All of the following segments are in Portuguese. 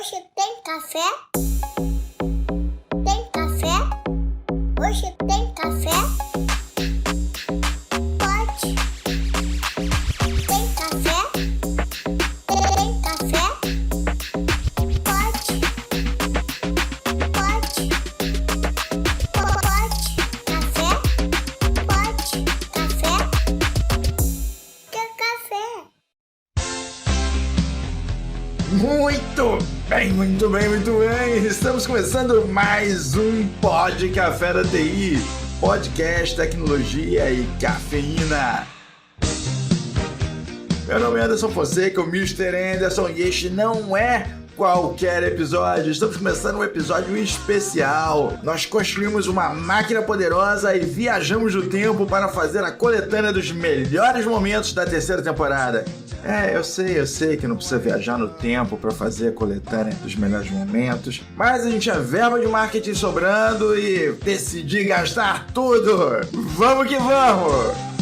Hoje tem café? Tem café? Hoje tem café? Pode. Tem café? Tem café? Pode. Pode. Pode. Café? Pode. Café? Quer café? Muito bem. Estamos começando mais um Pod Café da TI, podcast, tecnologia e cafeína. Meu nome é Anderson Fonseca, o Mr. Anderson, e este não é qualquer episódio. Estamos começando um episódio especial. Nós construímos uma máquina poderosa e viajamos no tempo para fazer a coletânea dos melhores momentos da terceira temporada. Eu sei que não precisa viajar no tempo para fazer a coletânea dos melhores momentos, mas a gente tinha verba de marketing sobrando e decidi gastar tudo. Vamos que vamos!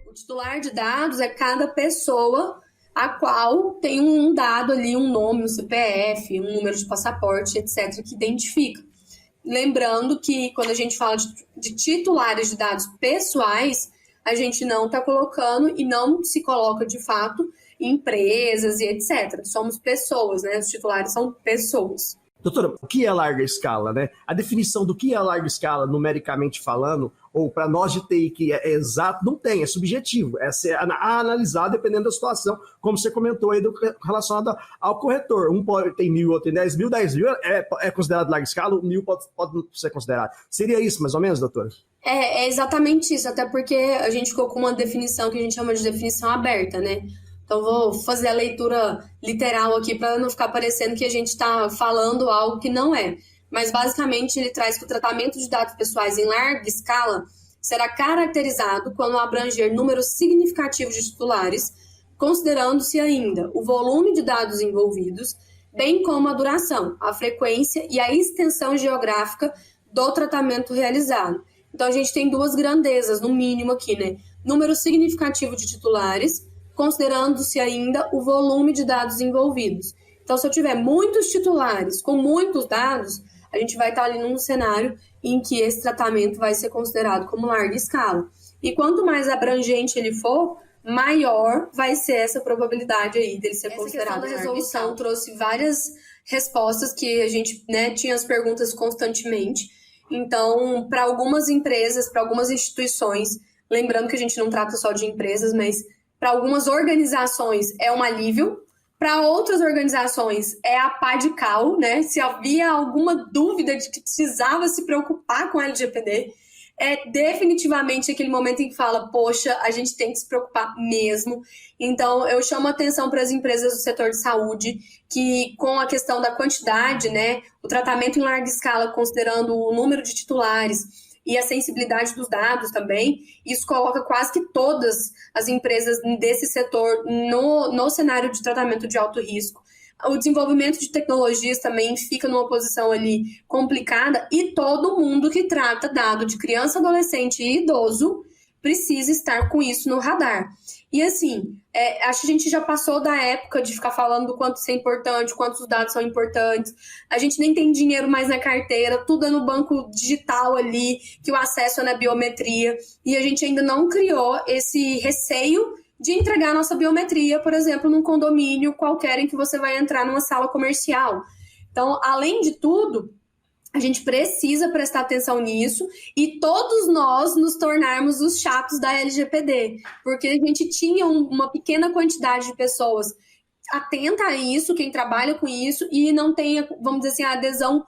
O titular de dados é cada pessoa a qual tem um dado ali, um nome, um CPF, um número de passaporte, etc., que identifica. Lembrando que quando a gente fala de titulares de dados pessoais, a gente não está colocando e não se coloca de fato em empresas e etc. Somos pessoas, né? Os titulares são pessoas. Doutora, o que é larga escala, né? A definição do que é larga escala, numericamente falando, ou para nós de TI que é exato, não tem, é subjetivo. É ser analisado dependendo da situação, como você comentou aí, relacionado ao corretor. Um tem 1.000, outro tem 10.000, 10.000 é considerado larga escala, o 1.000 pode ser considerado. Seria isso, mais ou menos, doutora? É exatamente isso, até porque a gente ficou com uma definição que a gente chama de definição aberta, né? Então, vou fazer a leitura literal aqui para não ficar parecendo que a gente está falando algo que não é. Mas, basicamente, ele traz que o tratamento de dados pessoais em larga escala será caracterizado quando abranger números significativos de titulares, considerando-se ainda o volume de dados envolvidos, bem como a duração, a frequência e a extensão geográfica do tratamento realizado. Então, a gente tem duas grandezas, no mínimo aqui, né? Número significativo de titulares, considerando-se ainda o volume de dados envolvidos. Então, se eu tiver muitos titulares com muitos dados, a gente vai estar ali num cenário em que esse tratamento vai ser considerado como larga escala. E quanto mais abrangente ele for, maior vai ser essa probabilidade aí dele ser considerado. Essa resolução trouxe várias respostas que a gente, né, tinha as perguntas constantemente. Então, para algumas empresas, para algumas instituições, lembrando que a gente não trata só de empresas, mas para algumas organizações é um alívio, para outras organizações é a pá de cal, né? Se havia alguma dúvida de que precisava se preocupar com a LGPD, é definitivamente aquele momento em que fala, poxa, a gente tem que se preocupar mesmo. Então, eu chamo a atenção para as empresas do setor de saúde, que com a questão da quantidade, né, o tratamento em larga escala, considerando o número de titulares, e a sensibilidade dos dados também, isso coloca quase que todas as empresas desse setor no cenário de tratamento de alto risco. O desenvolvimento de tecnologias também fica numa posição ali complicada e todo mundo que trata dado de criança, adolescente e idoso precisa estar com isso no radar. E assim, acho que a gente já passou da época de ficar falando do quanto isso é importante, quantos dados são importantes. A gente nem tem dinheiro mais na carteira, tudo é no banco digital ali, que o acesso é na biometria. E a gente ainda não criou esse receio de entregar a nossa biometria, por exemplo, num condomínio qualquer em que você vai entrar numa sala comercial. Então, além de tudo, a gente precisa prestar atenção nisso e todos nós nos tornarmos os chatos da LGPD, porque a gente tinha uma pequena quantidade de pessoas atenta a isso, quem trabalha com isso, e não tem, vamos dizer assim, a adesão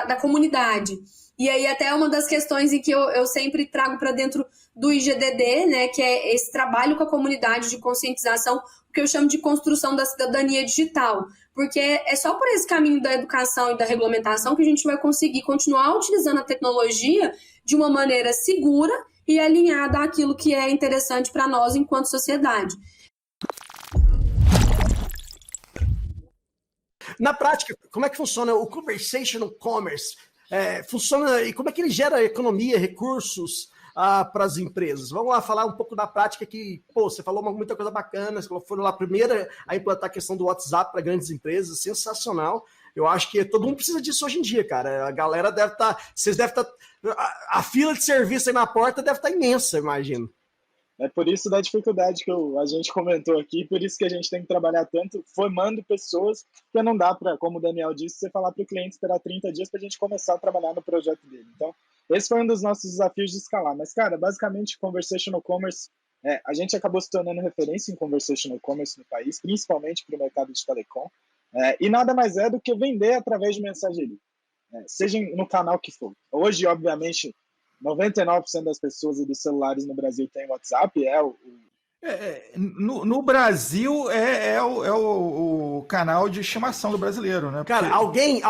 da comunidade. E aí até uma das questões em que eu sempre trago para dentro do IGDD, né, que é esse trabalho com a comunidade de conscientização, o que eu chamo de construção da cidadania digital, porque é só por esse caminho da educação e da regulamentação que a gente vai conseguir continuar utilizando a tecnologia de uma maneira segura e alinhada àquilo que é interessante para nós enquanto sociedade. Na prática, como é que funciona o conversational commerce? Funciona e como é que ele gera economia, recursos para as empresas? Vamos lá falar um pouco da prática que, você falou muita coisa bacana, você foram lá primeira a implantar a questão do WhatsApp para grandes empresas, sensacional. Eu acho que todo mundo precisa disso hoje em dia, cara. A galera deve estar, vocês devem estar, a fila de serviço aí na porta deve estar imensa, imagino. É por isso da dificuldade que a gente comentou aqui, por isso que a gente tem que trabalhar tanto formando pessoas, porque não dá para, como o Daniel disse, você falar para o cliente esperar 30 dias para a gente começar a trabalhar no projeto dele. Então, esse foi um dos nossos desafios de escalar. Mas, cara, basicamente, Conversational Commerce, a gente acabou se tornando referência em Conversational Commerce no país, principalmente para o mercado de telecom, e nada mais é do que vender através de mensageria, seja no canal que for. Hoje, obviamente, 99% das pessoas e dos celulares no Brasil tem WhatsApp, No Brasil é o canal de estimação do brasileiro, né? Cara, alguém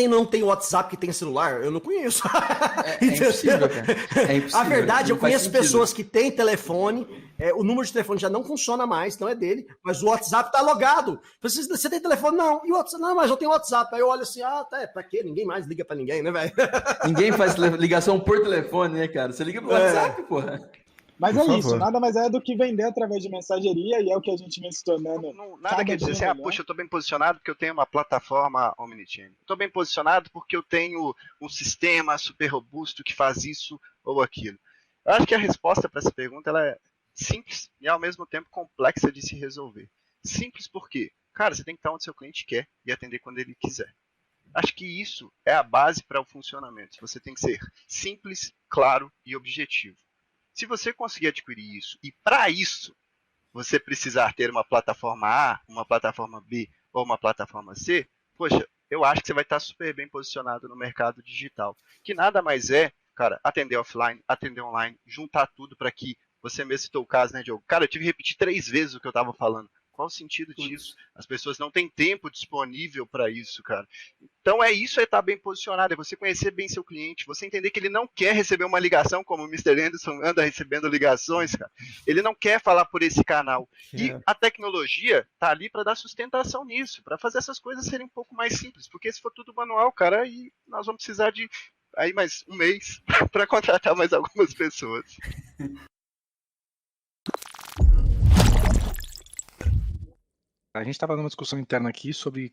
não tem WhatsApp que tem celular? Eu não conheço. É impossível, cara. É impossível. A verdade, eu conheço sentido. Pessoas que têm telefone, o número de telefone já não funciona mais, não é dele, mas o WhatsApp tá logado. Você tem telefone? Não. E o WhatsApp? Não, mas eu tenho WhatsApp. Aí eu olho assim, pra quê? Ninguém mais liga pra ninguém, né, velho? Ninguém faz ligação por telefone, né, cara? Você liga pro WhatsApp, porra. Mas isso, nada mais é do que vender através de mensageria, e é o que a gente vem se tornando. Nada quer dizer assim, poxa, eu estou bem posicionado porque eu tenho uma plataforma Omnichannel. Estou bem posicionado porque eu tenho um sistema super robusto que faz isso ou aquilo. Eu acho que a resposta para essa pergunta ela é simples e ao mesmo tempo complexa de se resolver. Simples porque, cara, você tem que estar onde seu cliente quer e atender quando ele quiser. Acho que isso é a base para o funcionamento. Você tem que ser simples, claro e objetivo. Se você conseguir adquirir isso, e para isso você precisar ter uma plataforma A, uma plataforma B ou uma plataforma C, poxa, eu acho que você vai estar super bem posicionado no mercado digital. Que nada mais é, cara, atender offline, atender online, juntar tudo para que você mesmo citou o caso, né, Diogo? Cara, eu tive que repetir 3 vezes o que eu estava falando. Qual o sentido disso? As pessoas não têm tempo disponível para isso, cara. Então é estar bem posicionado, é você conhecer bem seu cliente, você entender que ele não quer receber uma ligação, como o Mr. Anderson anda recebendo ligações, cara. Ele não quer falar por esse canal. E a tecnologia tá ali para dar sustentação nisso, para fazer essas coisas serem um pouco mais simples, porque se for tudo manual, cara, aí nós vamos precisar de aí mais um mês para contratar mais algumas pessoas. A gente estava numa discussão interna aqui sobre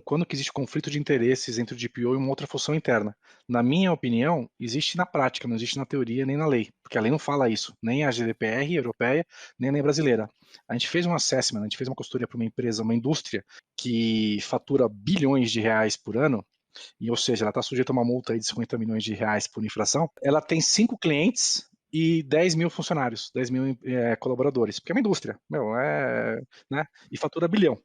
quando que existe conflito de interesses entre o DPO e uma outra função interna. Na minha opinião, existe na prática, não existe na teoria nem na lei, porque a lei não fala isso, nem a GDPR europeia, nem a lei brasileira. A gente fez um assessment, a gente fez uma consultoria para uma empresa, uma indústria que fatura bilhões de reais por ano, ou seja, ela está sujeita a uma multa aí de 50 milhões de reais por infração. Ela tem 5 clientes e 10 mil funcionários, 10 mil colaboradores, porque é uma indústria, né? E fatura bilhão.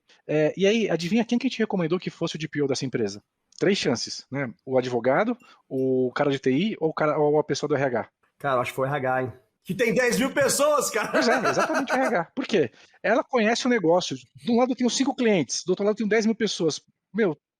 E aí, adivinha quem que a gente recomendou que fosse o DPO dessa empresa? 3 chances, né? O advogado, o cara de TI ou a pessoa do RH. Cara, acho que foi o RH, hein? Que tem 10 mil pessoas, cara. Pois é, exatamente o RH. Por quê? Ela conhece o negócio. De um lado eu tenho 5 clientes, do outro lado eu tenho 10 mil pessoas.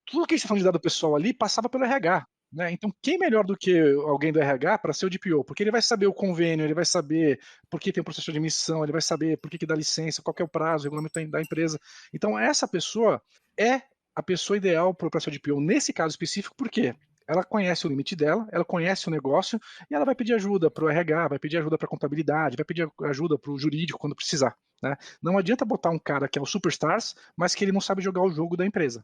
Tudo que eles estão falando de dado pessoal ali passava pelo RH. Né? Então, quem melhor do que alguém do RH para ser o DPO? Porque ele vai saber o convênio, ele vai saber por que tem um processo de admissão, ele vai saber por que dá licença, qual que é o prazo, o regulamento da empresa. Então, essa pessoa é a pessoa ideal para ser o DPO nesse caso específico, por quê? Ela conhece o limite dela, ela conhece o negócio e ela vai pedir ajuda para o RH, vai pedir ajuda para a contabilidade, vai pedir ajuda para o jurídico quando precisar. Né? Não adianta botar um cara que é o superstars, mas que ele não sabe jogar o jogo da empresa.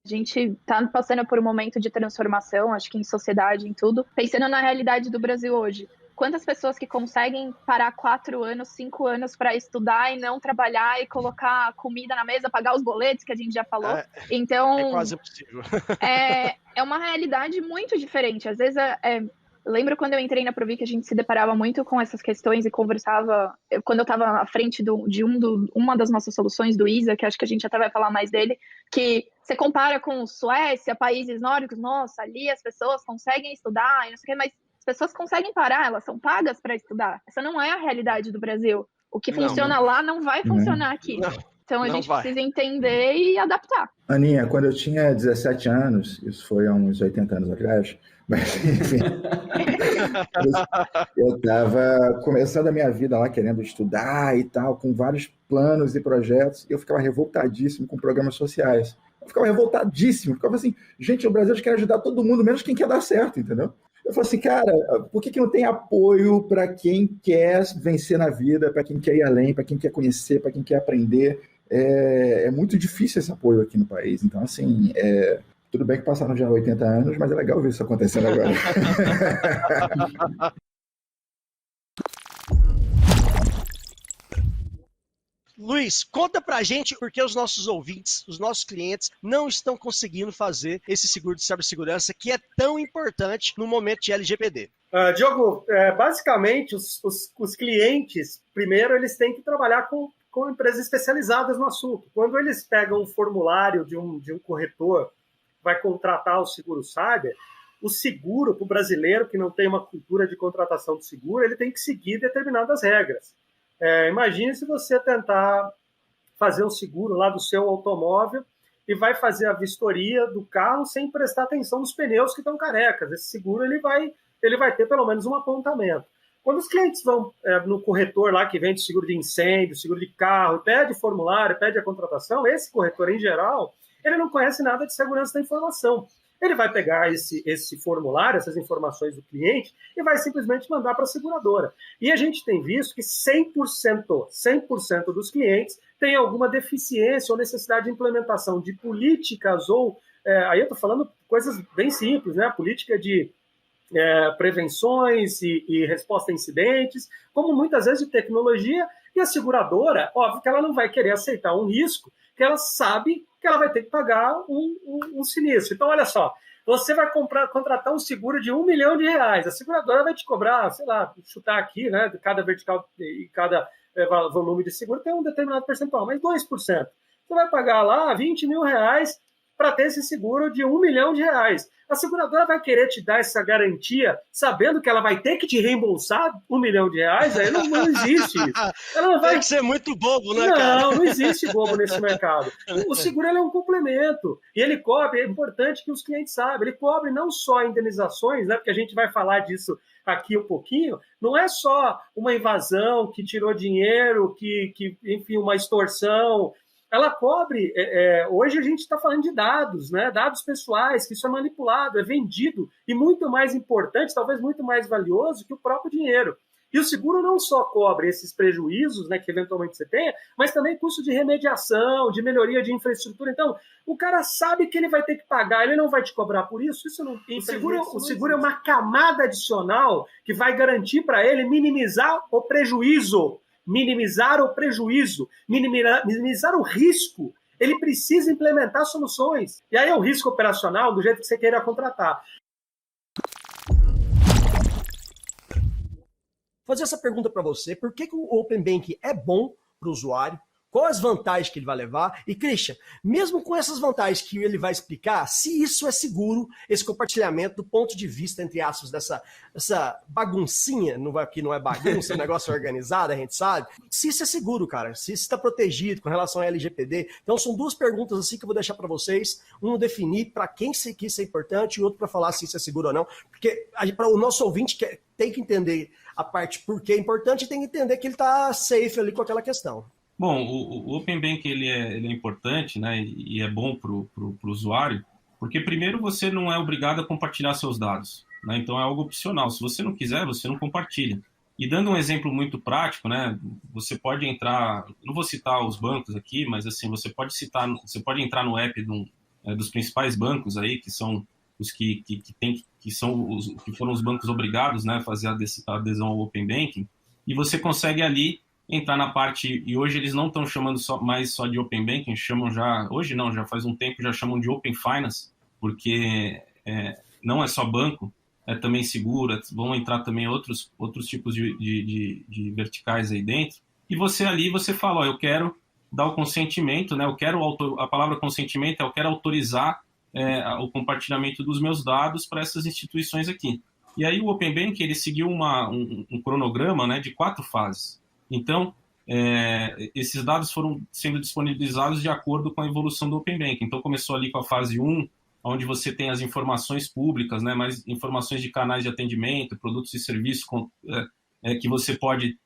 A gente está passando por um momento de transformação, acho que em sociedade, em tudo. Pensando na realidade do Brasil hoje, quantas pessoas que conseguem parar 4 anos, 5 anos para estudar e não trabalhar e colocar comida na mesa, pagar os boletos, que a gente já falou? Então, é quase impossível. É uma realidade muito diferente. Às vezes, lembro quando eu entrei na Provi que a gente se deparava muito com essas questões e conversava, quando eu estava à frente uma das nossas soluções, do ISA, que acho que a gente até vai falar mais dele, que você compara com Suécia, países nórdicos, nossa, ali as pessoas conseguem estudar, e não sei o quê, mas as pessoas conseguem parar, elas são pagas para estudar. Essa não é a realidade do Brasil. O que funciona lá não vai funcionar aqui. Então a Não gente vai. precisa entender e adaptar. Aninha, quando eu tinha 17 anos, isso foi há uns 80 anos atrás, mas enfim, eu estava começando a minha vida lá, querendo estudar e tal, com vários planos e projetos, e eu ficava revoltadíssimo com programas sociais. Eu ficava revoltadíssimo, ficava assim, gente, o Brasil quer ajudar todo mundo, menos quem quer dar certo, entendeu? Eu falei assim, cara, por que não tem apoio para quem quer vencer na vida, para quem quer ir além, para quem quer conhecer, para quem quer aprender? É muito difícil esse apoio aqui no país. Então, assim, tudo bem que passaram já 80 anos, mas é legal ver isso acontecendo agora. Luiz, conta pra gente por que os nossos ouvintes, os nossos clientes, não estão conseguindo fazer esse seguro de cibersegurança que é tão importante no momento de LGPD. Diogo, basicamente, os clientes, primeiro, eles têm que trabalhar com empresas especializadas no assunto. Quando eles pegam um formulário de um corretor, vai contratar o seguro cyber, o seguro, para o brasileiro que não tem uma cultura de contratação de seguro, ele tem que seguir determinadas regras. Imagine se você tentar fazer um seguro lá do seu automóvel e vai fazer a vistoria do carro sem prestar atenção nos pneus que estão carecas. Esse seguro ele vai ter pelo menos um apontamento. Quando os clientes vão no corretor lá que vende seguro de incêndio, seguro de carro, pede formulário, pede a contratação, esse corretor, em geral, ele não conhece nada de segurança da informação. Ele vai pegar esse formulário, essas informações do cliente, e vai simplesmente mandar para a seguradora. E a gente tem visto que 100% dos clientes têm alguma deficiência ou necessidade de implementação de políticas ou... aí eu estou falando coisas bem simples, né? Política de prevenções e resposta a incidentes, como muitas vezes de tecnologia, e a seguradora, óbvio que ela não vai querer aceitar um risco que ela sabe que ela vai ter que pagar um sinistro. Então, olha só, você vai contratar um seguro de R$1 milhão, a seguradora vai te cobrar, sei lá, chutar aqui, né, de cada vertical e cada volume de seguro tem um determinado percentual, mas 2%. Você vai pagar lá R$20 mil para ter esse seguro de R$1 milhão. A seguradora vai querer te dar essa garantia sabendo que ela vai ter que te reembolsar R$1 milhão? Aí não existe isso. Ela não vai... Tem que ser muito bobo, né, cara? Não existe bobo nesse mercado. O seguro é um complemento. E ele cobre, é importante que os clientes saibam, ele cobre não só indenizações, né, porque a gente vai falar disso aqui um pouquinho, não é só uma invasão que tirou dinheiro, que enfim, uma extorsão. Ela cobre, hoje a gente está falando de dados, né? Dados pessoais, que isso é manipulado, é vendido, e muito mais importante, talvez muito mais valioso que o próprio dinheiro. E o seguro não só cobre esses prejuízos, né, que eventualmente você tenha, mas também custo de remediação, de melhoria de infraestrutura. Então, o cara sabe que ele vai ter que pagar, ele não vai te cobrar por isso. Isso não. O seguro é uma camada adicional que vai garantir para ele minimizar o prejuízo. Minimizar o risco. Ele precisa implementar soluções. E aí é o risco operacional do jeito que você queira contratar. Vou fazer essa pergunta para você. Por que o Open Banking é bom para o usuário? Quais as vantagens que ele vai levar? E, Christian, mesmo com essas vantagens que ele vai explicar, se isso é seguro, esse compartilhamento do ponto de vista, entre aspas, dessa baguncinha, que não é bagunça, é um negócio organizado, a gente sabe, se isso é seguro, cara, se isso está protegido com relação à LGPD. Então, são duas perguntas assim que eu vou deixar para vocês. Um definir para quem isso é importante e outro para falar se isso é seguro ou não. Porque para o nosso ouvinte tem que entender a parte por que é importante e tem que entender que ele está safe ali com aquela questão. Bom, o Open Banking ele é importante, né, e é bom para o usuário, porque primeiro você não é obrigado a compartilhar seus dados, né, então é algo opcional. Se você não quiser, você não compartilha. E dando um exemplo muito prático, né, você pode entrar, não vou citar os bancos aqui, mas assim, você pode entrar no app dos principais bancos aí, que são os que foram os bancos obrigados, né, a fazer a adesão ao Open Banking, e você consegue ali entrar na parte, e hoje eles não estão chamando mais só de Open Banking, chamam já faz um tempo, já chamam de Open Finance, porque não é só banco, é também seguro, vão entrar também outros tipos de verticais aí dentro, e você fala, eu quero dar o consentimento, né, a palavra consentimento eu quero autorizar o compartilhamento dos meus dados para essas instituições aqui. E aí o Open Banking, ele seguiu um cronograma, né, de 4 fases. Então, esses dados foram sendo disponibilizados de acordo com a evolução do Open Banking. Então, começou ali com a fase 1, onde você tem as informações públicas, né, mais informações de canais de atendimento, produtos e serviços que você pode,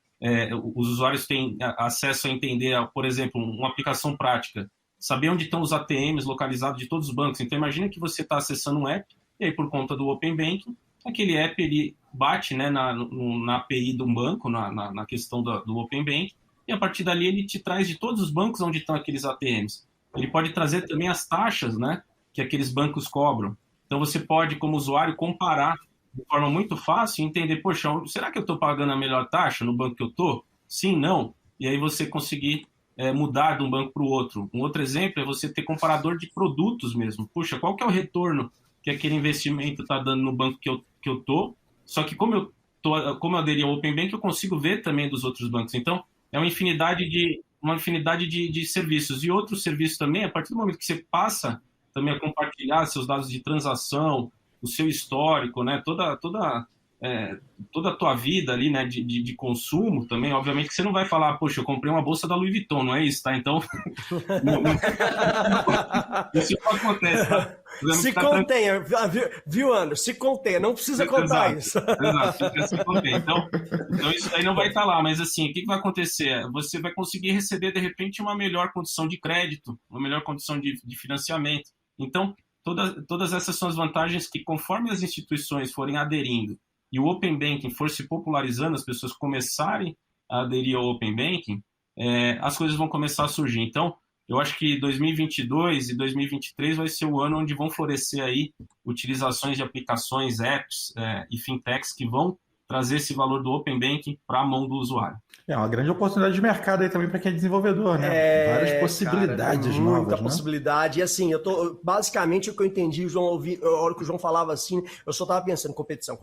os usuários têm acesso a entender, por exemplo, uma aplicação prática, saber onde estão os ATMs localizados de todos os bancos. Então, imagina que você está acessando um app, e aí, por conta do Open Banking, aquele app ele bate, né, na API de um banco, na questão do Open Banking, e a partir dali ele te traz de todos os bancos onde estão aqueles ATMs. Ele pode trazer também as taxas, né, que aqueles bancos cobram. Então você pode, como usuário, comparar de forma muito fácil e entender, poxa, será que eu estou pagando a melhor taxa no banco que eu estou? Sim, não. E aí você conseguir mudar de um banco para o outro. Um outro exemplo é você ter comparador de produtos mesmo. Puxa, qual que é o retorno que aquele investimento está dando no banco que eu estou? Só que como eu aderi ao Open Bank, eu consigo ver também dos outros bancos. Então, é uma infinidade de serviços. E outros serviços também, a partir do momento que você passa também a compartilhar seus dados de transação, o seu histórico, né, toda a tua vida ali, né, de consumo também, obviamente que você não vai falar, poxa, eu comprei uma bolsa da Louis Vuitton, não é isso, tá? Então, isso não acontece, tá? Se contenha, viu, Anderson? Se contenha, não precisa contar isso. Exato, fica se contenha. Então, isso aí não vai estar lá, mas assim, o que vai acontecer? Você vai conseguir receber, de repente, uma melhor condição de crédito, uma melhor condição de financiamento. Então, todas essas são as vantagens que, conforme as instituições forem aderindo e o Open Banking for se popularizando, as pessoas começarem a aderir ao Open Banking, as coisas vão começar a surgir. Então, eu acho que 2022 e 2023 vai ser o ano onde vão florescer aí utilizações de aplicações, apps e fintechs que vão trazer esse valor do Open Banking para a mão do usuário. É uma grande oportunidade de mercado aí também para quem é desenvolvedor, né? Várias possibilidades cara, novas, muita né? possibilidade. E assim, basicamente o que eu entendi, a hora que o João falava assim, eu só estava pensando competição.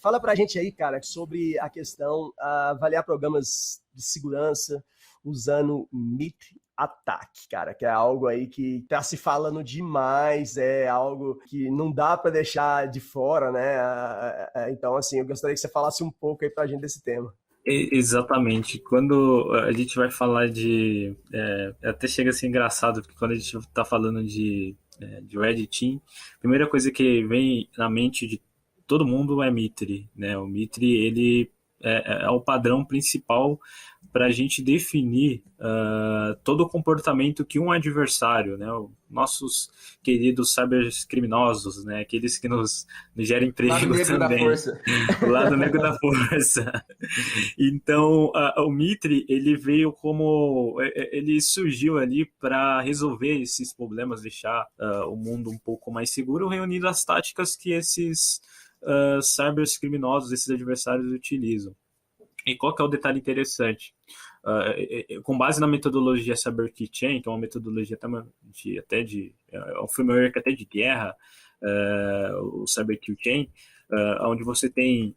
Fala pra gente aí, cara, sobre a questão avaliar programas de segurança usando MITRE ATT&CK, cara, que é algo aí que tá se falando demais, é algo que não dá para deixar de fora, né? Então, assim, eu gostaria que você falasse um pouco aí pra gente desse tema. Exatamente. Quando a gente vai falar de... até chega a ser engraçado, porque quando a gente está falando de Red Team, a primeira coisa que vem na mente de todo mundo é MITRE, né? O MITRE, ele é o padrão principal para a gente definir todo o comportamento que um adversário, né, os nossos queridos cybercriminosos, né, aqueles que nos geram emprego lado negro também. Da força. O lado negro da força. Então, o MITRE, ele veio ele surgiu ali para resolver esses problemas, deixar o mundo um pouco mais seguro, reunindo as táticas que esses cybercriminosos, esses adversários utilizam. E qual que é o detalhe interessante? Com base na metodologia CyberKeychain, que é uma metodologia é um framework até de guerra, o CyberKeychain, onde você tem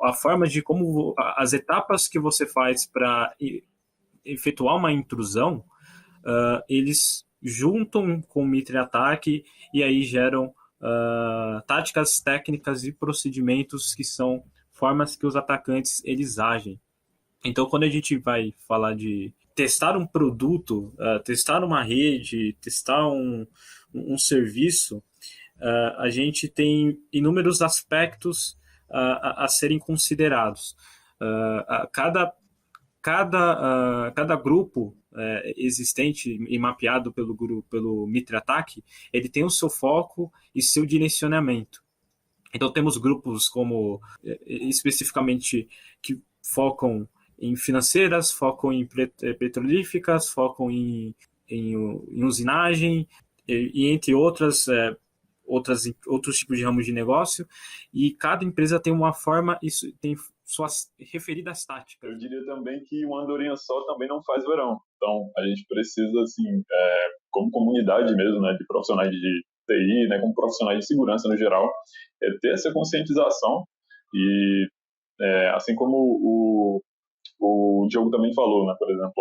a forma de como as etapas que você faz para efetuar uma intrusão, eles juntam com o MITRE ATT&CK e aí geram táticas, técnicas e procedimentos que são formas que os atacantes eles agem. Então, quando a gente vai falar de testar um produto, testar uma rede, testar um serviço, a gente tem inúmeros aspectos a serem considerados. Cada grupo existente e mapeado pelo MITRE ATT&CK, ele tem o seu foco e seu direcionamento. Então temos grupos como especificamente que focam em financeiras, focam em petrolíferas, focam em usinagem e entre outros tipos de ramos de negócio, e cada empresa tem uma forma, isso tem suas referidas táticas. Eu diria também que uma andorinha só também não faz verão. Então, a gente precisa, assim, como comunidade mesmo, né, de profissionais de TI, né, como profissionais de segurança no geral, ter essa conscientização e, assim como o Diogo também falou, né, por exemplo,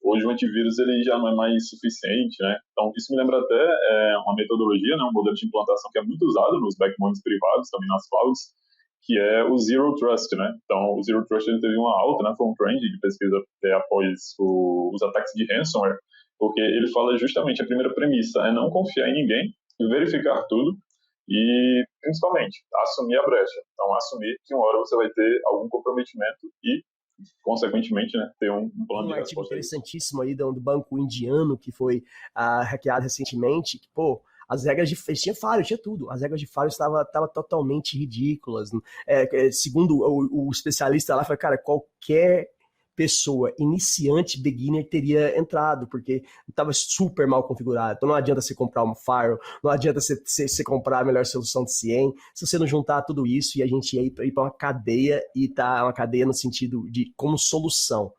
hoje o antivírus ele já não é mais suficiente, né? Então, isso me lembra até uma metodologia, né, um modelo de implantação que é muito usado nos backbones privados, também nas clouds, que é o Zero Trust, né? Então, o Zero Trust ele teve uma alta, né? Foi um trend de pesquisa após os ataques de ransomware, porque ele fala justamente, a primeira premissa é não confiar em ninguém, verificar tudo e, principalmente, assumir a brecha. Então, assumir que uma hora você vai ter algum comprometimento e, consequentemente, né, ter um plano de artigo resposta. Interessantíssimo aí do banco indiano que foi hackeado recentemente, que, pô, as regras de tinha falha, tinha tudo. As regras de falha estavam totalmente ridículas. Segundo o especialista lá, foi, cara, qualquer pessoa iniciante, beginner, teria entrado, porque estava super mal configurado. Então não adianta você comprar uma firewall, não adianta você comprar a melhor solução de CIEM, se você não juntar tudo isso e a gente ir para uma cadeia, e tá uma cadeia no sentido de como solução.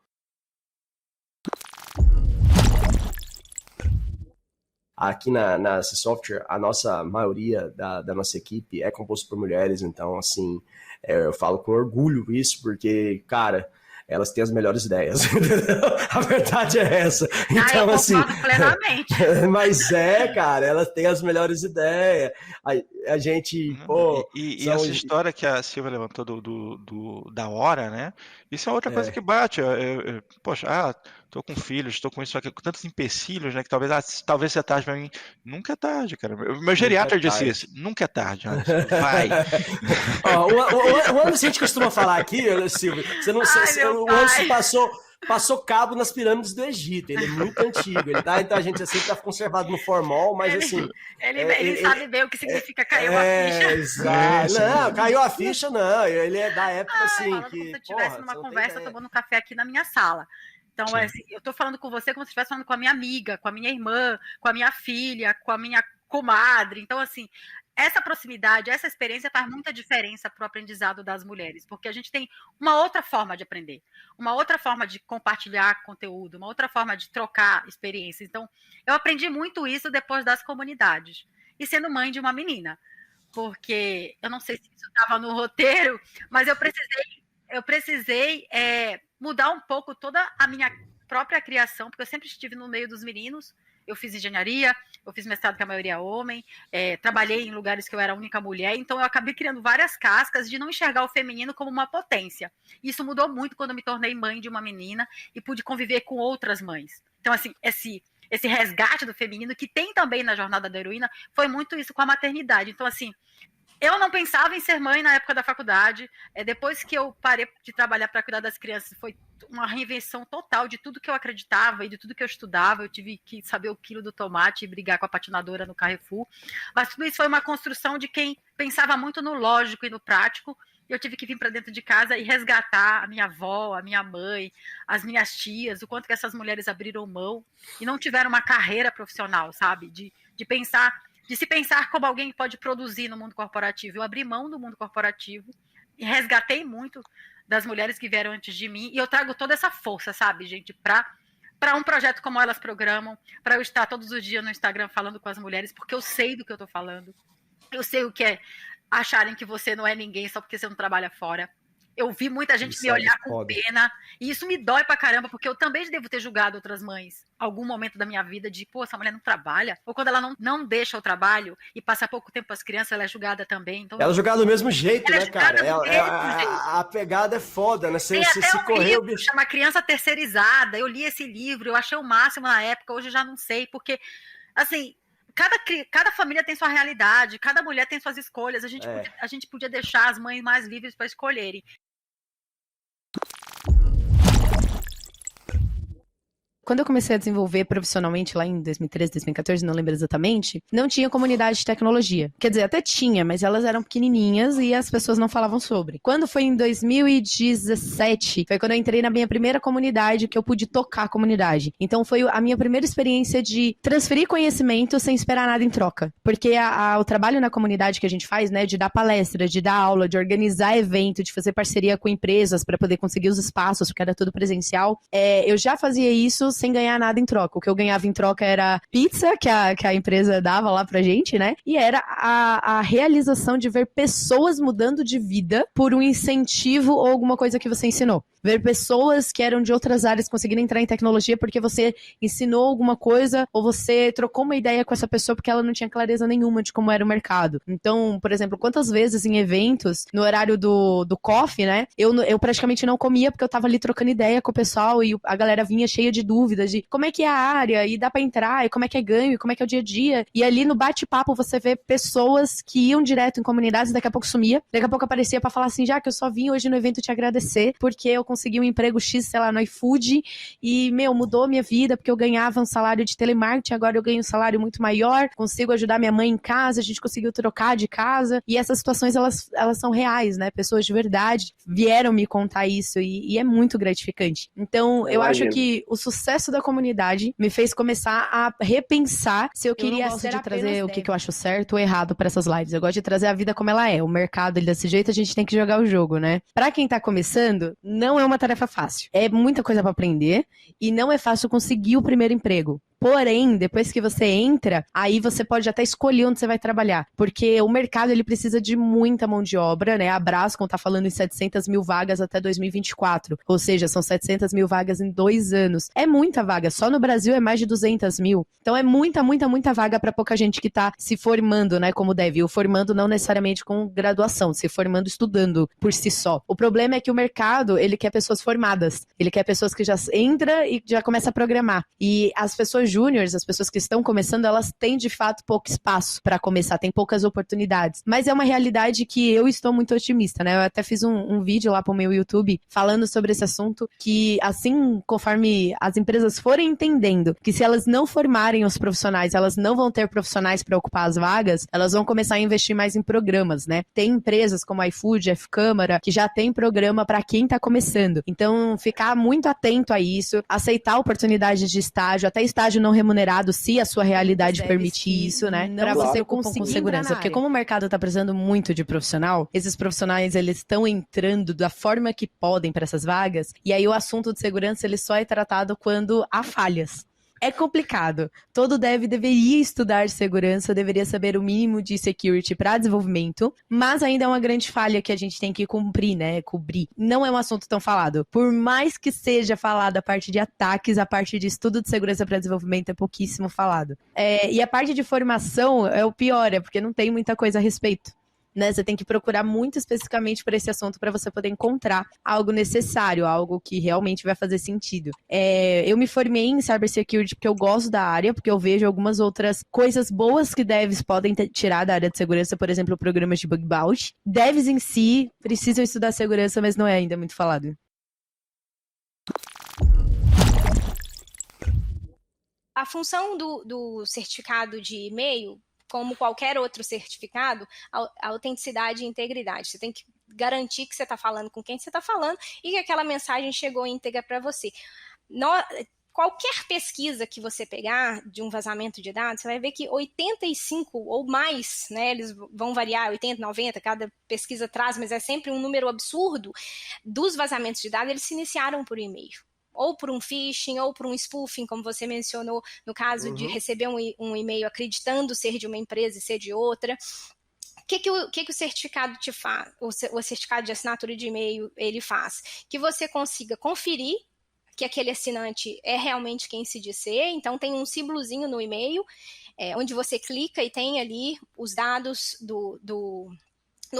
Aqui na C Software, a nossa maioria da nossa equipe é composta por mulheres, então, assim, eu falo com orgulho isso, porque, cara, elas têm as melhores ideias. A verdade é essa. Então, eu assim, concordo plenamente. Mas cara, elas têm as melhores ideias. A gente, pô... E essa história que a Silvia levantou da hora, né? Isso é outra coisa que bate. Poxa, tô com filhos, tô com isso aqui, com tantos empecilhos, né? Que talvez seja tarde pra mim. Nunca é tarde, cara. Meu geriatra disse isso. Nunca é tarde, Anderson. Vai. O Anderson, a gente costuma falar aqui, Silvio, o Anderson passou cabo nas pirâmides do Egito. Ele é muito antigo. Então a gente sempre tá conservado no formol, mas assim... Ele sabe bem o que significa caiu a ficha. Exato. Não, caiu a ficha, não. Ele é da época, assim, que... Como se eu estivesse numa conversa tomando um café aqui na minha sala. Então, assim, eu tô falando com você como se eu estivesse falando com a minha amiga, com a minha irmã, com a minha filha, com a minha comadre. Então, assim, essa proximidade, essa experiência faz muita diferença para o aprendizado das mulheres, porque a gente tem uma outra forma de aprender, uma outra forma de compartilhar conteúdo, uma outra forma de trocar experiências. Então, eu aprendi muito isso depois das comunidades. E sendo mãe de uma menina, porque eu não sei se isso estava no roteiro, mas eu precisei mudar um pouco toda a minha própria criação, porque eu sempre estive no meio dos meninos. Eu fiz engenharia, eu fiz mestrado que a maioria é homem, trabalhei em lugares que eu era a única mulher, então eu acabei criando várias cascas de não enxergar o feminino como uma potência. Isso mudou muito quando eu me tornei mãe de uma menina e pude conviver com outras mães. Então, assim, esse resgate do feminino, que tem também na jornada da heroína, foi muito isso com a maternidade. Então, assim, eu não pensava em ser mãe na época da faculdade. Depois que eu parei de trabalhar para cuidar das crianças, foi uma reinvenção total de tudo que eu acreditava e de tudo que eu estudava. Eu tive que saber o quilo do tomate e brigar com a patinadora no Carrefour. Mas tudo isso foi uma construção de quem pensava muito no lógico e no prático. E eu tive que vir para dentro de casa e resgatar a minha avó, a minha mãe, as minhas tias, o quanto que essas mulheres abriram mão e não tiveram uma carreira profissional, sabe? De se pensar como alguém pode produzir no mundo corporativo. Eu abri mão do mundo corporativo e resgatei muito das mulheres que vieram antes de mim. E eu trago toda essa força, sabe, gente, para um projeto como Elas Programam, para eu estar todos os dias no Instagram falando com as mulheres, porque eu sei do que eu estou falando. Eu sei o que é acharem que você não é ninguém só porque você não trabalha fora. Eu vi muita gente me olhar com pena, e isso me dói pra caramba, porque eu também devo ter julgado outras mães, algum momento da minha vida, de, pô, essa mulher não trabalha, ou quando ela não deixa o trabalho e passa pouco tempo com as crianças, ela é julgada também. Então, ela é julgada do mesmo jeito, né, cara? A pegada é foda, né? Tem até um livro que chama Criança Terceirizada. Eu li esse livro, eu achei o máximo na época, hoje eu já não sei, porque, assim, cada família tem sua realidade, cada mulher tem suas escolhas, a gente podia deixar as mães mais livres para escolherem. Quando eu comecei a desenvolver profissionalmente lá em 2013, 2014, não lembro exatamente, não tinha comunidade de tecnologia. Quer dizer, até tinha, mas elas eram pequenininhas e as pessoas não falavam sobre. Quando foi em 2017, foi quando eu entrei na minha primeira comunidade que eu pude tocar a comunidade. Então foi a minha primeira experiência de transferir conhecimento sem esperar nada em troca. Porque o trabalho na comunidade que a gente faz, né, de dar palestra, de dar aula, de organizar evento, de fazer parceria com empresas para poder conseguir os espaços, porque era tudo presencial, eu já fazia isso sem ganhar nada em troca. O que eu ganhava em troca era pizza, que a empresa dava lá pra gente, né? E era a realização de ver pessoas mudando de vida por um incentivo ou alguma coisa que você ensinou. Ver pessoas que eram de outras áreas conseguirem entrar em tecnologia porque você ensinou alguma coisa ou você trocou uma ideia com essa pessoa porque ela não tinha clareza nenhuma de como era o mercado. Então, por exemplo, quantas vezes em eventos, no horário do coffee, né, eu praticamente não comia porque eu tava ali trocando ideia com o pessoal e a galera vinha cheia de dúvidas de como é que é a área e dá pra entrar e como é que é ganho e como é que é o dia a dia. E ali no bate-papo você vê pessoas que iam direto em comunidades e daqui a pouco sumia, daqui a pouco aparecia pra falar assim, já que eu só vim hoje no evento te agradecer porque eu consegui um emprego X, sei lá, no iFood e, mudou minha vida porque eu ganhava um salário de telemarketing, agora eu ganho um salário muito maior, consigo ajudar minha mãe em casa, a gente conseguiu trocar de casa e essas situações, elas são reais, né? Pessoas de verdade vieram me contar isso e é muito gratificante. Então, eu acho que o sucesso da comunidade me fez começar a repensar se eu queria ser de trazer o que eu acho certo ou errado para essas lives. Eu gosto de trazer a vida como ela é. O mercado, ele desse jeito, a gente tem que jogar o jogo, né? Pra quem tá começando, não é uma tarefa fácil. É muita coisa pra aprender e não é fácil conseguir o primeiro emprego. Porém, depois que você entra, aí você pode até escolher onde você vai trabalhar. Porque o mercado, ele precisa de muita mão de obra, né? A Brascom tá falando em 700 mil vagas até 2024. Ou seja, são 700 mil vagas em 2 anos. É muita vaga. Só no Brasil é mais de 200 mil. Então é muita, muita, muita vaga pra pouca gente que tá se formando, né? Como deve. O formando não necessariamente com graduação, se formando estudando por si só. O problema é que o mercado, ele quer pessoas formadas. Ele quer pessoas que já entram e já começam a programar. E as pessoas júniores, as pessoas que estão começando, elas têm de fato pouco espaço para começar, tem poucas oportunidades. Mas é uma realidade que eu estou muito otimista, né? Eu até fiz um vídeo lá pro meu YouTube falando sobre esse assunto, que assim, conforme as empresas forem entendendo que se elas não formarem os profissionais, elas não vão ter profissionais para ocupar as vagas, elas vão começar a investir mais em programas, né? Tem empresas como a iFood, F-Câmara, que já tem programa para quem tá começando. Então, ficar muito atento a isso, aceitar oportunidades de estágio, até estágio não remunerado, se a sua realidade permitir isso, né? Pra você conseguir com segurança. Porque como o mercado tá precisando muito de profissional, esses profissionais, eles estão entrando da forma que podem para essas vagas, e aí o assunto de segurança, ele só é tratado quando há falhas. É complicado. Todo dev deveria estudar segurança, deveria saber o mínimo de security para desenvolvimento, mas ainda é uma grande falha que a gente tem que cumprir, né? Cobrir. Não é um assunto tão falado. Por mais que seja falado a parte de ataques, a parte de estudo de segurança para desenvolvimento é pouquíssimo falado. E a parte de formação é o pior, porque não tem muita coisa a respeito. Né, você tem que procurar muito especificamente por esse assunto para você poder encontrar algo necessário, algo que realmente vai fazer sentido. Eu me formei em cybersecurity porque eu gosto da área, porque eu vejo algumas outras coisas boas que devs podem tirar da área de segurança, por exemplo, programas de bug bounty. Devs em si precisam estudar segurança, mas não é ainda muito falado. A função do certificado de e-mail, como qualquer outro certificado, a autenticidade e integridade. Você tem que garantir que você está falando com quem você está falando e que aquela mensagem chegou íntegra para você. Qualquer pesquisa que você pegar de um vazamento de dados, você vai ver que 85 ou mais, né, eles vão variar, 80, 90, cada pesquisa traz, mas é sempre um número absurdo, dos vazamentos de dados, eles se iniciaram por e-mail. Ou por um phishing, ou por um spoofing, como você mencionou, no caso de receber um e-mail acreditando ser de uma empresa e ser de outra. O que o certificado te faz? O certificado de assinatura de e-mail, ele faz? Que você consiga conferir que aquele assinante é realmente quem se diz ser. Então, tem um símbolozinho no e-mail, onde você clica e tem ali os dados do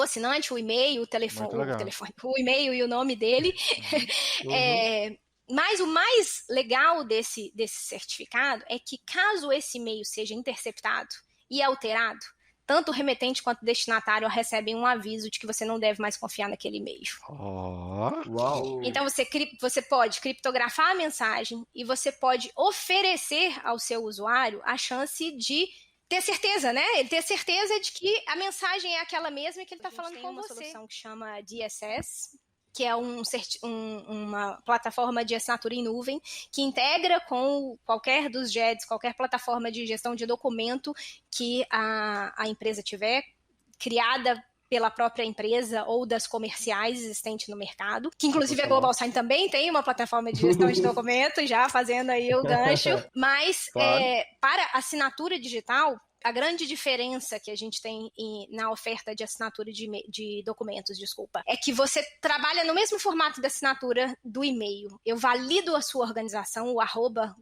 assinante, o e-mail, o e-mail e o nome dele. Mas o mais legal desse certificado é que, caso esse e-mail seja interceptado e alterado, tanto o remetente quanto o destinatário recebem um aviso de que você não deve mais confiar naquele e-mail. Uau! Então, você pode criptografar a mensagem e você pode oferecer ao seu usuário a chance de ter certeza, né? Ele ter certeza de que a mensagem é aquela mesma e que ele está falando com você. Tem uma solução que chama DSS, que é uma plataforma de assinatura em nuvem que integra com qualquer dos JEDs, qualquer plataforma de gestão de documento que a empresa tiver, criada pela própria empresa ou das comerciais existentes no mercado, que inclusive a Global Sign também tem uma plataforma de gestão de documentos, já fazendo aí o gancho, mas Claro. para assinatura digital, a grande diferença que a gente tem na oferta de assinatura de documentos, é que você trabalha no mesmo formato da assinatura do e-mail. Eu valido a sua organização, o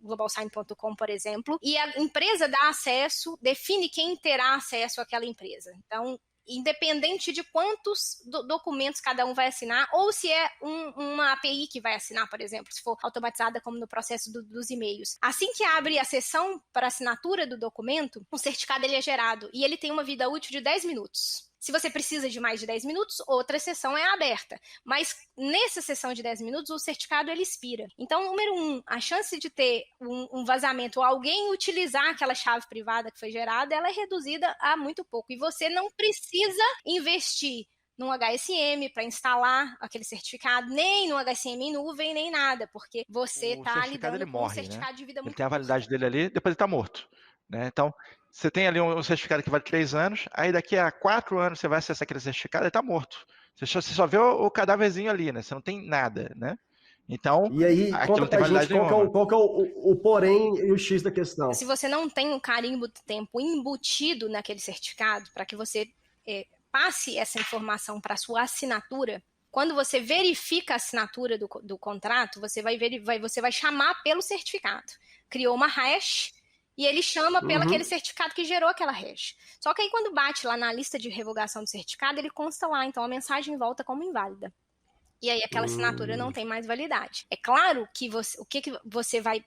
@globalsign.com, por exemplo, e a empresa dá acesso, define quem terá acesso àquela empresa. Então, independente de quantos documentos cada um vai assinar, ou se é uma API que vai assinar, por exemplo, se for automatizada como no processo dos e-mails. Assim que abre a sessão para assinatura do documento, o certificado ele é gerado e ele tem uma vida útil de 10 minutos. Se você precisa de mais de 10 minutos, outra sessão é aberta. Mas nessa sessão de 10 minutos, o certificado ele expira. Então, número 1, a chance de ter um vazamento ou alguém utilizar aquela chave privada que foi gerada, ela é reduzida a muito pouco. E você não precisa investir num HSM para instalar aquele certificado, nem no HSM em nuvem, nem nada, porque você está lidando com um certificado de vida Ele muito tem a validade dele ali, depois ele está morto. Né? Então, você tem ali um certificado que vale 3 anos, aí daqui a 4 anos você vai acessar aquele certificado e está morto. Você só vê o cadáverzinho ali, né? Você não tem nada, né? Então, E aí, aquilo conta tem pra validade gente qual que é o porém e o X da questão. Se você não tem o carimbo do tempo embutido naquele certificado, para que você passe essa informação para a sua assinatura, quando você verifica a assinatura do contrato, você vai chamar pelo certificado. Criou uma hash e ele chama pelo aquele certificado que gerou aquela hash. Só que aí quando bate lá na lista de revogação do certificado, ele consta lá, então a mensagem volta como inválida. E aí aquela assinatura não tem mais validade. É claro que o que você vai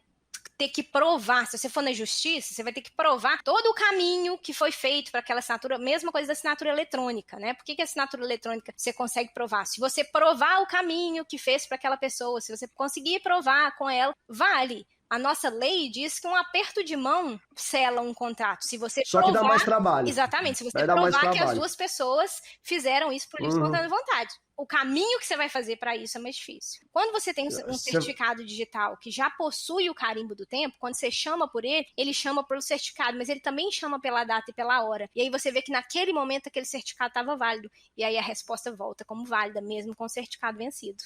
ter que provar, se você for na justiça, você vai ter que provar todo o caminho que foi feito para aquela assinatura, mesma coisa da assinatura eletrônica, né? Por que a assinatura eletrônica você consegue provar? Se você provar o caminho que fez para aquela pessoa, se você conseguir provar com ela, vale. A nossa lei diz que um aperto de mão sela um contrato. Se você Só provar, que dá mais trabalho. Exatamente. Se você Vai dar mais provar que as trabalho. duas pessoas fizeram isso por livre e espontânea vontade. O caminho que você vai fazer para isso é mais difícil. Quando você tem um certificado digital que já possui o carimbo do tempo, quando você chama por ele chama pelo certificado, mas ele também chama pela data e pela hora. E aí você vê que naquele momento aquele certificado estava válido. E aí a resposta volta como válida, mesmo com o certificado vencido.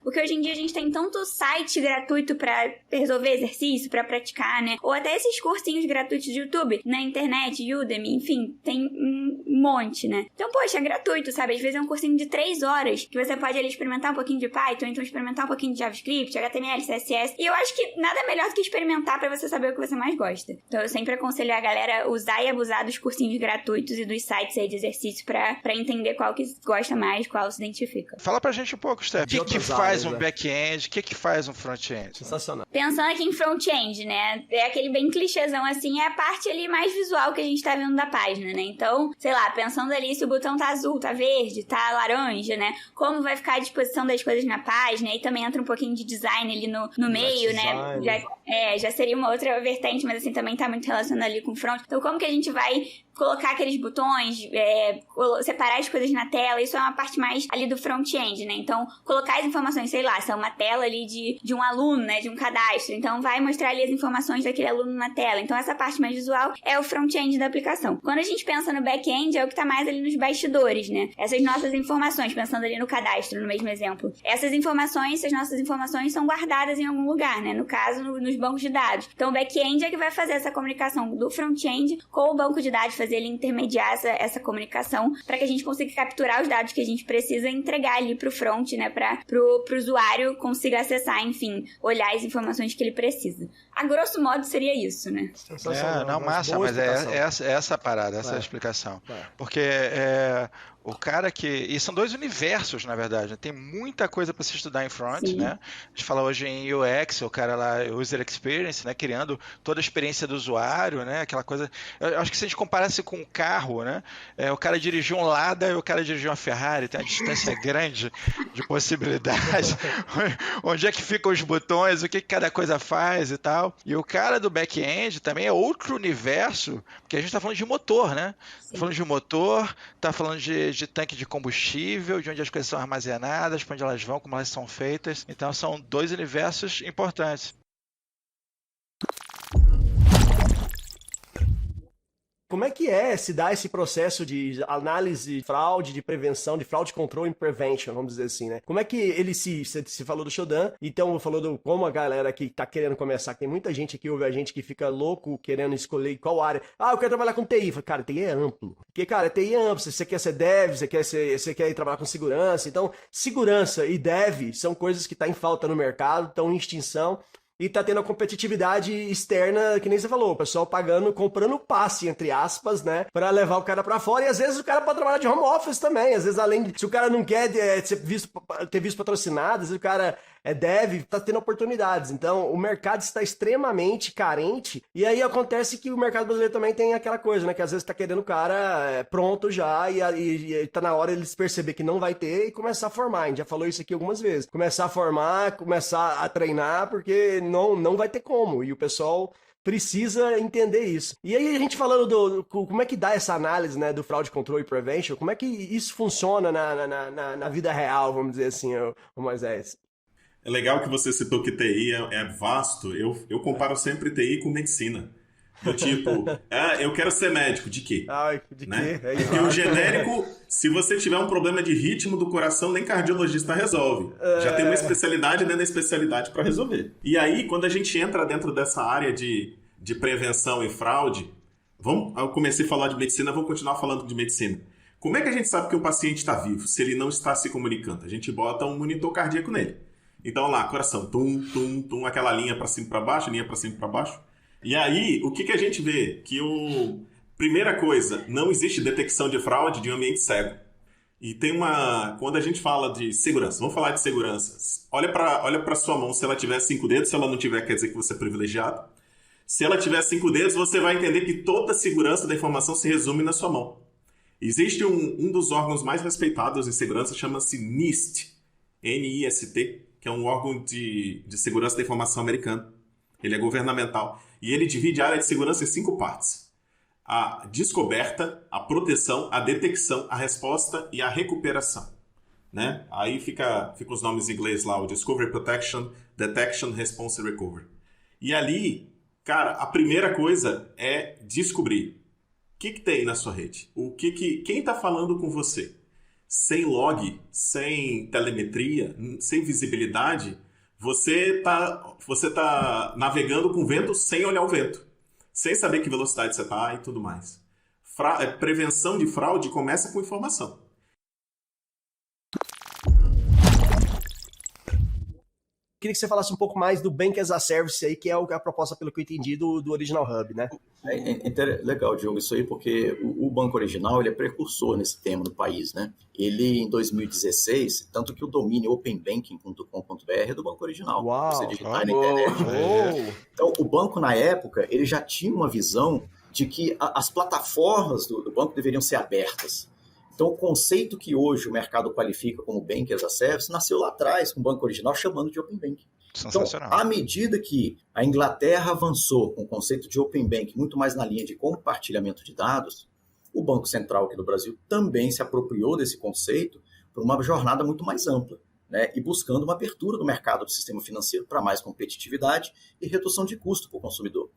Porque hoje em dia a gente tem tanto site gratuito pra resolver exercício, pra praticar, né? Ou até esses cursinhos gratuitos de YouTube, na internet, Udemy, enfim, tem um monte, né? Então, poxa, é gratuito, sabe? Às vezes é um cursinho de 3 horas, que você pode ali experimentar um pouquinho de Python, então experimentar um pouquinho de JavaScript, HTML, CSS. E eu acho que nada melhor do que experimentar pra você saber o que você mais gosta. Então, eu sempre aconselho a galera usar e abusar dos cursinhos gratuitos e dos sites aí de exercício pra entender qual que gosta mais, qual se identifica. Fala pra gente um pouco, Steph. O que faz um back-end? O que faz um front-end? Sensacional. Pensando aqui em front-end, né? É aquele bem clichêzão assim, é a parte ali mais visual que a gente tá vendo da página, né? Então, sei lá, pensando ali se o botão tá azul, tá verde, tá laranja, né? Como vai ficar a disposição das coisas na página, aí também entra um pouquinho de design ali no meio, né? Já seria uma outra vertente, mas assim, também tá muito relacionado ali com front. Então, como que a gente vai colocar aqueles botões, separar as coisas na tela, isso é uma parte mais ali do front-end, né? Então, colocar as informações, sei lá, se é uma tela ali de um aluno, né? De um cadastro. Então, vai mostrar ali as informações daquele aluno na tela. Então, essa parte mais visual é o front-end da aplicação. Quando a gente pensa no back-end, é o que tá mais ali nos bastidores, né? Essas nossas informações, pensando ali no cadastro, no mesmo exemplo. Essas nossas informações são guardadas em algum lugar, né? No caso, nos bancos de dados. Então, o back-end é que vai fazer essa comunicação do front-end com o banco de dados, fazer ele intermediar essa comunicação para que a gente consiga capturar os dados que a gente precisa e entregar ali pro front, né, pro usuário consiga acessar, enfim, olhar as informações que ele precisa. A grosso modo seria isso, né? Não, massa, mas é essa a parada, essa é a explicação. Porque o cara e são dois universos, na verdade, né? Tem muita coisa para se estudar em front, né? A gente fala hoje em UX, o cara lá, User Experience, né? Criando toda a experiência do usuário, né? Aquela coisa. Eu acho que se a gente comparasse com um carro, né? O cara dirigiu um Lada e o cara dirigiu uma Ferrari, tem uma distância grande de possibilidades. Onde é que ficam os botões, o que cada coisa faz e tal. E o cara do back-end também é outro universo, porque a gente está falando de motor, né? Tá falando de motor, tá falando de tanque de combustível, de onde as coisas são armazenadas, para onde elas vão, como elas são feitas. Então são dois universos importantes. Como é que se dá esse processo de análise de fraude, de prevenção, de fraud control and prevention, vamos dizer assim, né? Como é que ele se falou do Shodan, então falou do como a galera que tá querendo começar, que tem muita gente aqui, ouve a gente que fica louco querendo escolher qual área. Eu quero trabalhar com TI. Cara, TI é amplo. Porque, cara, TI é amplo. Você quer ser dev, você quer ir trabalhar com segurança. Então, segurança e dev são coisas que tá em falta no mercado, estão em extinção. E tá tendo a competitividade externa, que nem você falou, o pessoal comprando passe, entre aspas, né, pra levar o cara pra fora, e às vezes o cara pode trabalhar de home office também, às vezes se o cara não quer ter visto patrocinado, às vezes o cara deve, tá tendo oportunidades, então o mercado está extremamente carente, e aí acontece que o mercado brasileiro também tem aquela coisa, né, que às vezes tá querendo o cara pronto já, e tá na hora eles perceber que não vai ter e começar a formar, a gente já falou isso aqui algumas vezes, começar a formar, começar a treinar, porque não vai ter como, e o pessoal precisa entender isso. E aí a gente falando como é que dá essa análise, né, do Fraud Control e Prevention, como é que isso funciona na vida real, vamos dizer assim, o Moisés? É legal que você citou que TI é vasto, eu comparo sempre TI com medicina. Do tipo, eu quero ser médico, de quê? De né? quê? Porque o genérico, se você tiver um problema de ritmo do coração, nem cardiologista resolve. Já tem uma especialidade dentro da especialidade para resolver. E aí, quando a gente entra dentro dessa área de prevenção e fraude, eu comecei a falar de medicina, vamos continuar falando de medicina. Como é que a gente sabe que o paciente está vivo, se ele não está se comunicando? A gente bota um monitor cardíaco nele. Então lá, coração, tum, tum, tum, aquela linha para cima e para baixo, linha para cima e para baixo. E aí, o que a gente vê? Que primeira coisa, não existe detecção de fraude de um ambiente cego. E tem quando a gente fala de segurança, vamos falar de segurança. Olha para sua mão, se ela tiver 5 dedos, se ela não tiver, quer dizer que você é privilegiado. Se ela tiver 5 dedos, você vai entender que toda a segurança da informação se resume na sua mão. Existe um dos órgãos mais respeitados em segurança, chama-se NIST, N-I-S-T, que é um órgão de segurança da informação americano. Ele é governamental. E ele divide a área de segurança em 5 partes. A descoberta, a proteção, a detecção, a resposta e a recuperação. Né? Aí fica os nomes em inglês lá, o Discovery, Protection, Detection, Response e Recovery. E ali, cara, a primeira coisa é descobrir o que tem na sua rede. Quem está falando com você? Sem log, sem telemetria, sem visibilidade, você tá navegando com vento sem olhar o vento, sem saber que velocidade você está e tudo mais. Prevenção de fraude começa com informação. Queria que você falasse um pouco mais do Bank as a Service aí, que é a proposta, pelo que eu entendi, do Original Hub, né? Legal, Diogo, isso aí, porque o Banco Original ele é precursor nesse tema no país, né? Ele, em 2016, tanto que o domínio openbanking.com.br é do Banco Original. Uau, você digitar na internet. Então, o banco, na época, ele já tinha uma visão de que as plataformas do banco deveriam ser abertas. Então, o conceito que hoje o mercado qualifica como Bank as a Service nasceu lá atrás, com o Banco Original chamando de Open Banking. Então, à medida que a Inglaterra avançou com o conceito de Open Banking muito mais na linha de compartilhamento de dados, o Banco Central aqui do Brasil também se apropriou desse conceito por uma jornada muito mais ampla, né? E buscando uma abertura do mercado do sistema financeiro para mais competitividade e redução de custo para o consumidor.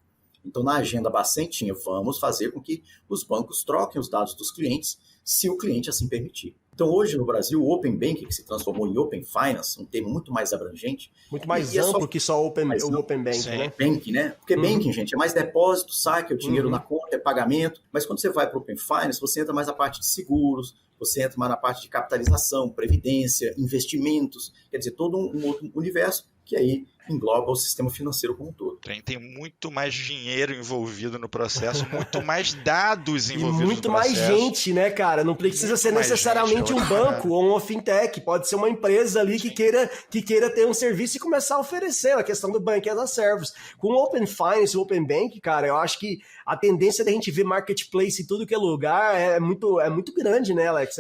Então, na agenda Bacen tinha, vamos fazer com que os bancos troquem os dados dos clientes, se o cliente assim permitir. Então, hoje no Brasil, o Open Banking, que se transformou em Open Finance, um termo muito mais abrangente. Muito mais amplo que só o Open Banking, né? Banking, né? Porque banking, gente, é mais depósito, saque, é o dinheiro na conta, é pagamento. Mas quando você vai para o Open Finance, você entra mais na parte de seguros, você entra mais na parte de capitalização, previdência, investimentos. Quer dizer, todo um outro universo que aí engloba o sistema financeiro como um todo. Tem muito mais dinheiro envolvido no processo, muito mais dados envolvidos muito no processo. Mais gente, né, cara? Não precisa muito ser necessariamente um banco ou uma fintech, pode ser uma empresa ali que queira ter um serviço e começar a oferecer a questão do Bank as a Service. Com o Open Finance, o Open Bank, cara, eu acho que a tendência da gente ver marketplace em tudo que é lugar é muito grande, né, Alex?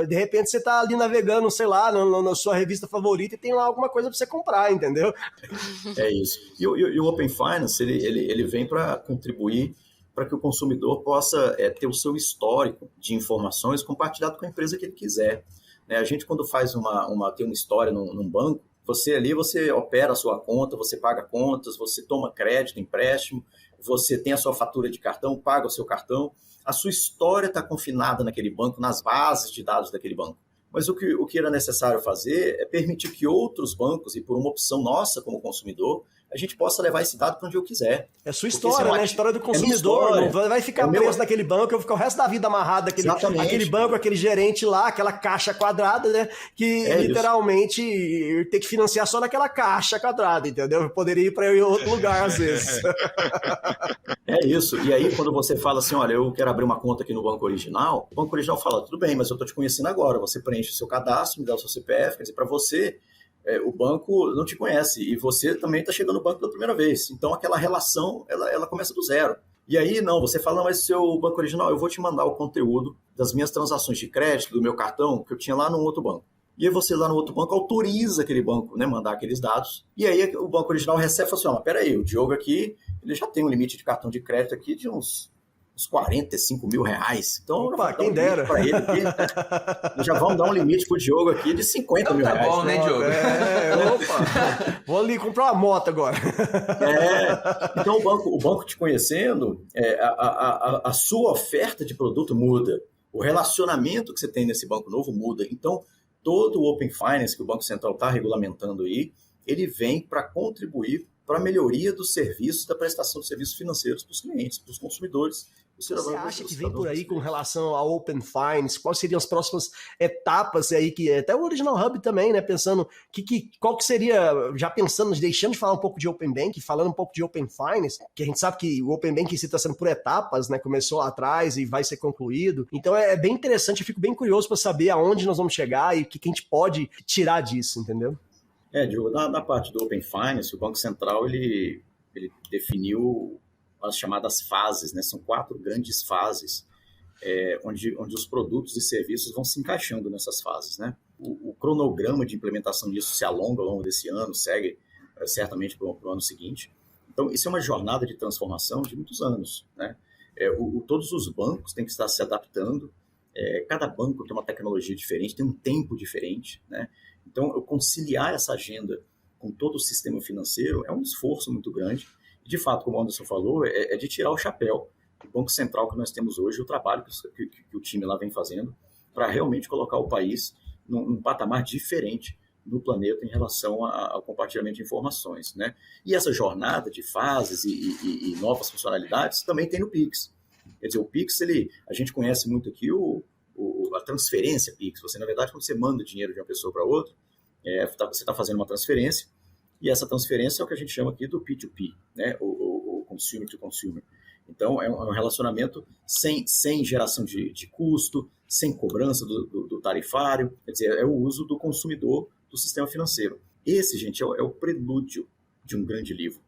De repente você tá ali navegando, sei lá, na sua revista favorita e tem lá alguma coisa pra você comprar, entendeu? É isso. E o Open Finance, ele vem para contribuir para que o consumidor possa ter o seu histórico de informações compartilhado com a empresa que ele quiser. Né? A gente, quando faz tem uma história num banco, você opera a sua conta, você paga contas, você toma crédito, empréstimo, você tem a sua fatura de cartão, paga o seu cartão, a sua história está confinada naquele banco, nas bases de dados daquele banco. Mas o que era necessário fazer é permitir que outros bancos, e por uma opção nossa como consumidor, a gente possa levar esse dado para onde eu quiser. É sua história, né? A história do consumidor. Não vai ficar preso naquele banco, eu vou ficar o resto da vida amarrado aquele banco, aquele gerente lá, aquela caixa quadrada, né? Que literalmente tem que financiar só naquela caixa quadrada, entendeu? Eu poderia ir para outro lugar às vezes. É isso. E aí, quando você fala assim, olha, eu quero abrir uma conta aqui no banco original, o banco original fala, tudo bem, mas eu estou te conhecendo agora. Você preenche o seu cadastro, me dá o seu CPF, quer dizer, para você... o banco não te conhece e você também está chegando no banco pela primeira vez. Então, aquela relação, ela começa do zero. E aí, não, você fala, não, mas seu banco original, eu vou te mandar o conteúdo das minhas transações de crédito, do meu cartão, que eu tinha lá no outro banco. E aí você lá no outro banco autoriza aquele banco, né, mandar aqueles dados. E aí o banco original recebe e fala assim, mas peraí, o Diogo aqui, ele já tem um limite de cartão de crédito aqui de uns 45 mil reais. Então, opa, quem dera. Para ele aqui, já vamos dar um limite pro Diogo aqui de 50 mil reais. Tá bom, né, Diogo? Opa. Vou ali comprar uma moto agora. Então, o banco te conhecendo, a sua oferta de produto muda. O relacionamento que você tem nesse banco novo muda. Então, todo o Open Finance que o Banco Central está regulamentando aí, ele vem para contribuir para a melhoria dos serviços, da prestação de serviços financeiros para os clientes, para os consumidores. Você acha que vem por aí com relação ao Open Finance? Quais seriam as próximas etapas aí, que até o Original Hub também, né? Pensando qual que seria, já pensando, deixando de falar um pouco de Open Bank, falando um pouco de Open Finance, que a gente sabe que o Open Bank está sendo por etapas, né? Começou lá atrás e vai ser concluído. Então é bem interessante, eu fico bem curioso para saber aonde nós vamos chegar e o que a gente pode tirar disso, entendeu? Diogo, na parte do Open Finance, o Banco Central ele definiu as chamadas fases, né? São 4 grandes fases, onde os produtos e serviços vão se encaixando nessas fases, né? O cronograma de implementação disso se alonga ao longo desse ano, segue certamente para o ano seguinte. Então, isso é uma jornada de transformação de muitos anos, né? Todos os bancos têm que estar se adaptando, cada banco tem uma tecnologia diferente, tem um tempo diferente, né? Então, conciliar essa agenda com todo o sistema financeiro é um esforço muito grande. De fato, como o Anderson falou, é de tirar o chapéu do Banco Central que nós temos hoje, o trabalho que o time lá vem fazendo para realmente colocar o país num patamar diferente do planeta em relação ao compartilhamento de informações, né? E essa jornada de fases e novas funcionalidades também tem no Pix. Quer dizer, o Pix, a gente conhece muito aqui a transferência Pix. Você, na verdade, quando você manda dinheiro de uma pessoa para outra, você está fazendo uma transferência, e essa transferência é o que a gente chama aqui do P2P, né? o consumer to consumer. Então, é um relacionamento sem geração de custo, sem cobrança do tarifário, quer dizer, é o uso do consumidor do sistema financeiro. Esse, gente, é o prelúdio de um grande livro.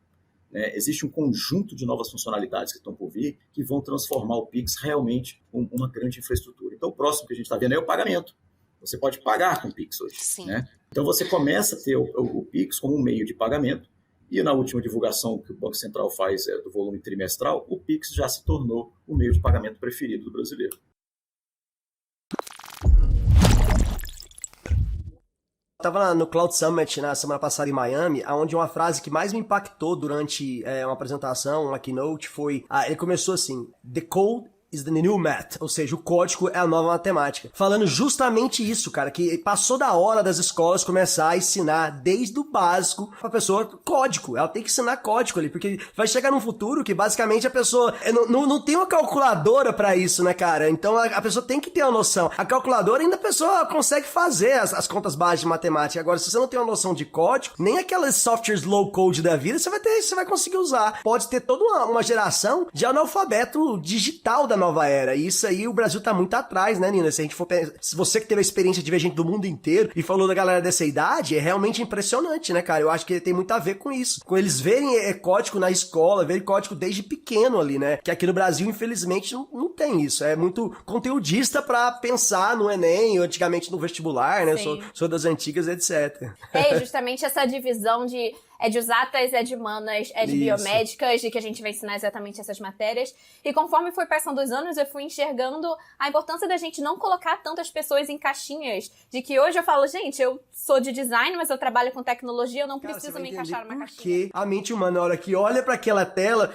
Né? Existe um conjunto de novas funcionalidades que estão por vir que vão transformar o Pix realmente em uma grande infraestrutura. Então, o próximo que a gente está vendo é o pagamento. Você pode pagar com o Pix hoje. Né? Então, você começa a ter o Pix como um meio de pagamento, e na última divulgação que o Banco Central faz do volume trimestral, o Pix já se tornou o meio de pagamento preferido do brasileiro. Estava no Cloud Summit na semana passada em Miami, onde uma frase que mais me impactou durante uma apresentação, uma keynote, foi... ele começou assim: "The code is the new math", ou seja, o código é a nova matemática. Falando justamente isso, cara, que passou da hora das escolas começar a ensinar desde o básico pra pessoa código. Ela tem que ensinar código ali, porque vai chegar num futuro que basicamente a pessoa não tem uma calculadora pra isso, né, cara? Então a pessoa tem que ter uma noção. A calculadora ainda a pessoa consegue fazer as contas básicas de matemática. Agora, se você não tem uma noção de código, nem aquelas softwares low code da vida você vai conseguir usar. Pode ter toda uma geração de analfabeto digital da nova era. E isso aí o Brasil tá muito atrás, né, Nina? Se você que teve a experiência de ver gente do mundo inteiro e falou da galera dessa idade, é realmente impressionante, né, cara? Eu acho que tem muito a ver com isso. Com eles verem código na escola, verem código desde pequeno ali, né? Que aqui no Brasil, infelizmente, não tem isso. É muito conteudista pra pensar no Enem, antigamente no vestibular, né? Sou das antigas, etc. Justamente essa divisão de é de exatas, é de humanas, é de biomédicas, de que a gente vai ensinar exatamente essas matérias. E conforme foi passando os anos, eu fui enxergando a importância da gente não colocar tantas pessoas em caixinhas. De que hoje eu falo, gente, eu sou de design, mas eu trabalho com tecnologia, eu não preciso me encaixar numa caixinha. Porque a mente humana, na hora que olha pra aquela tela,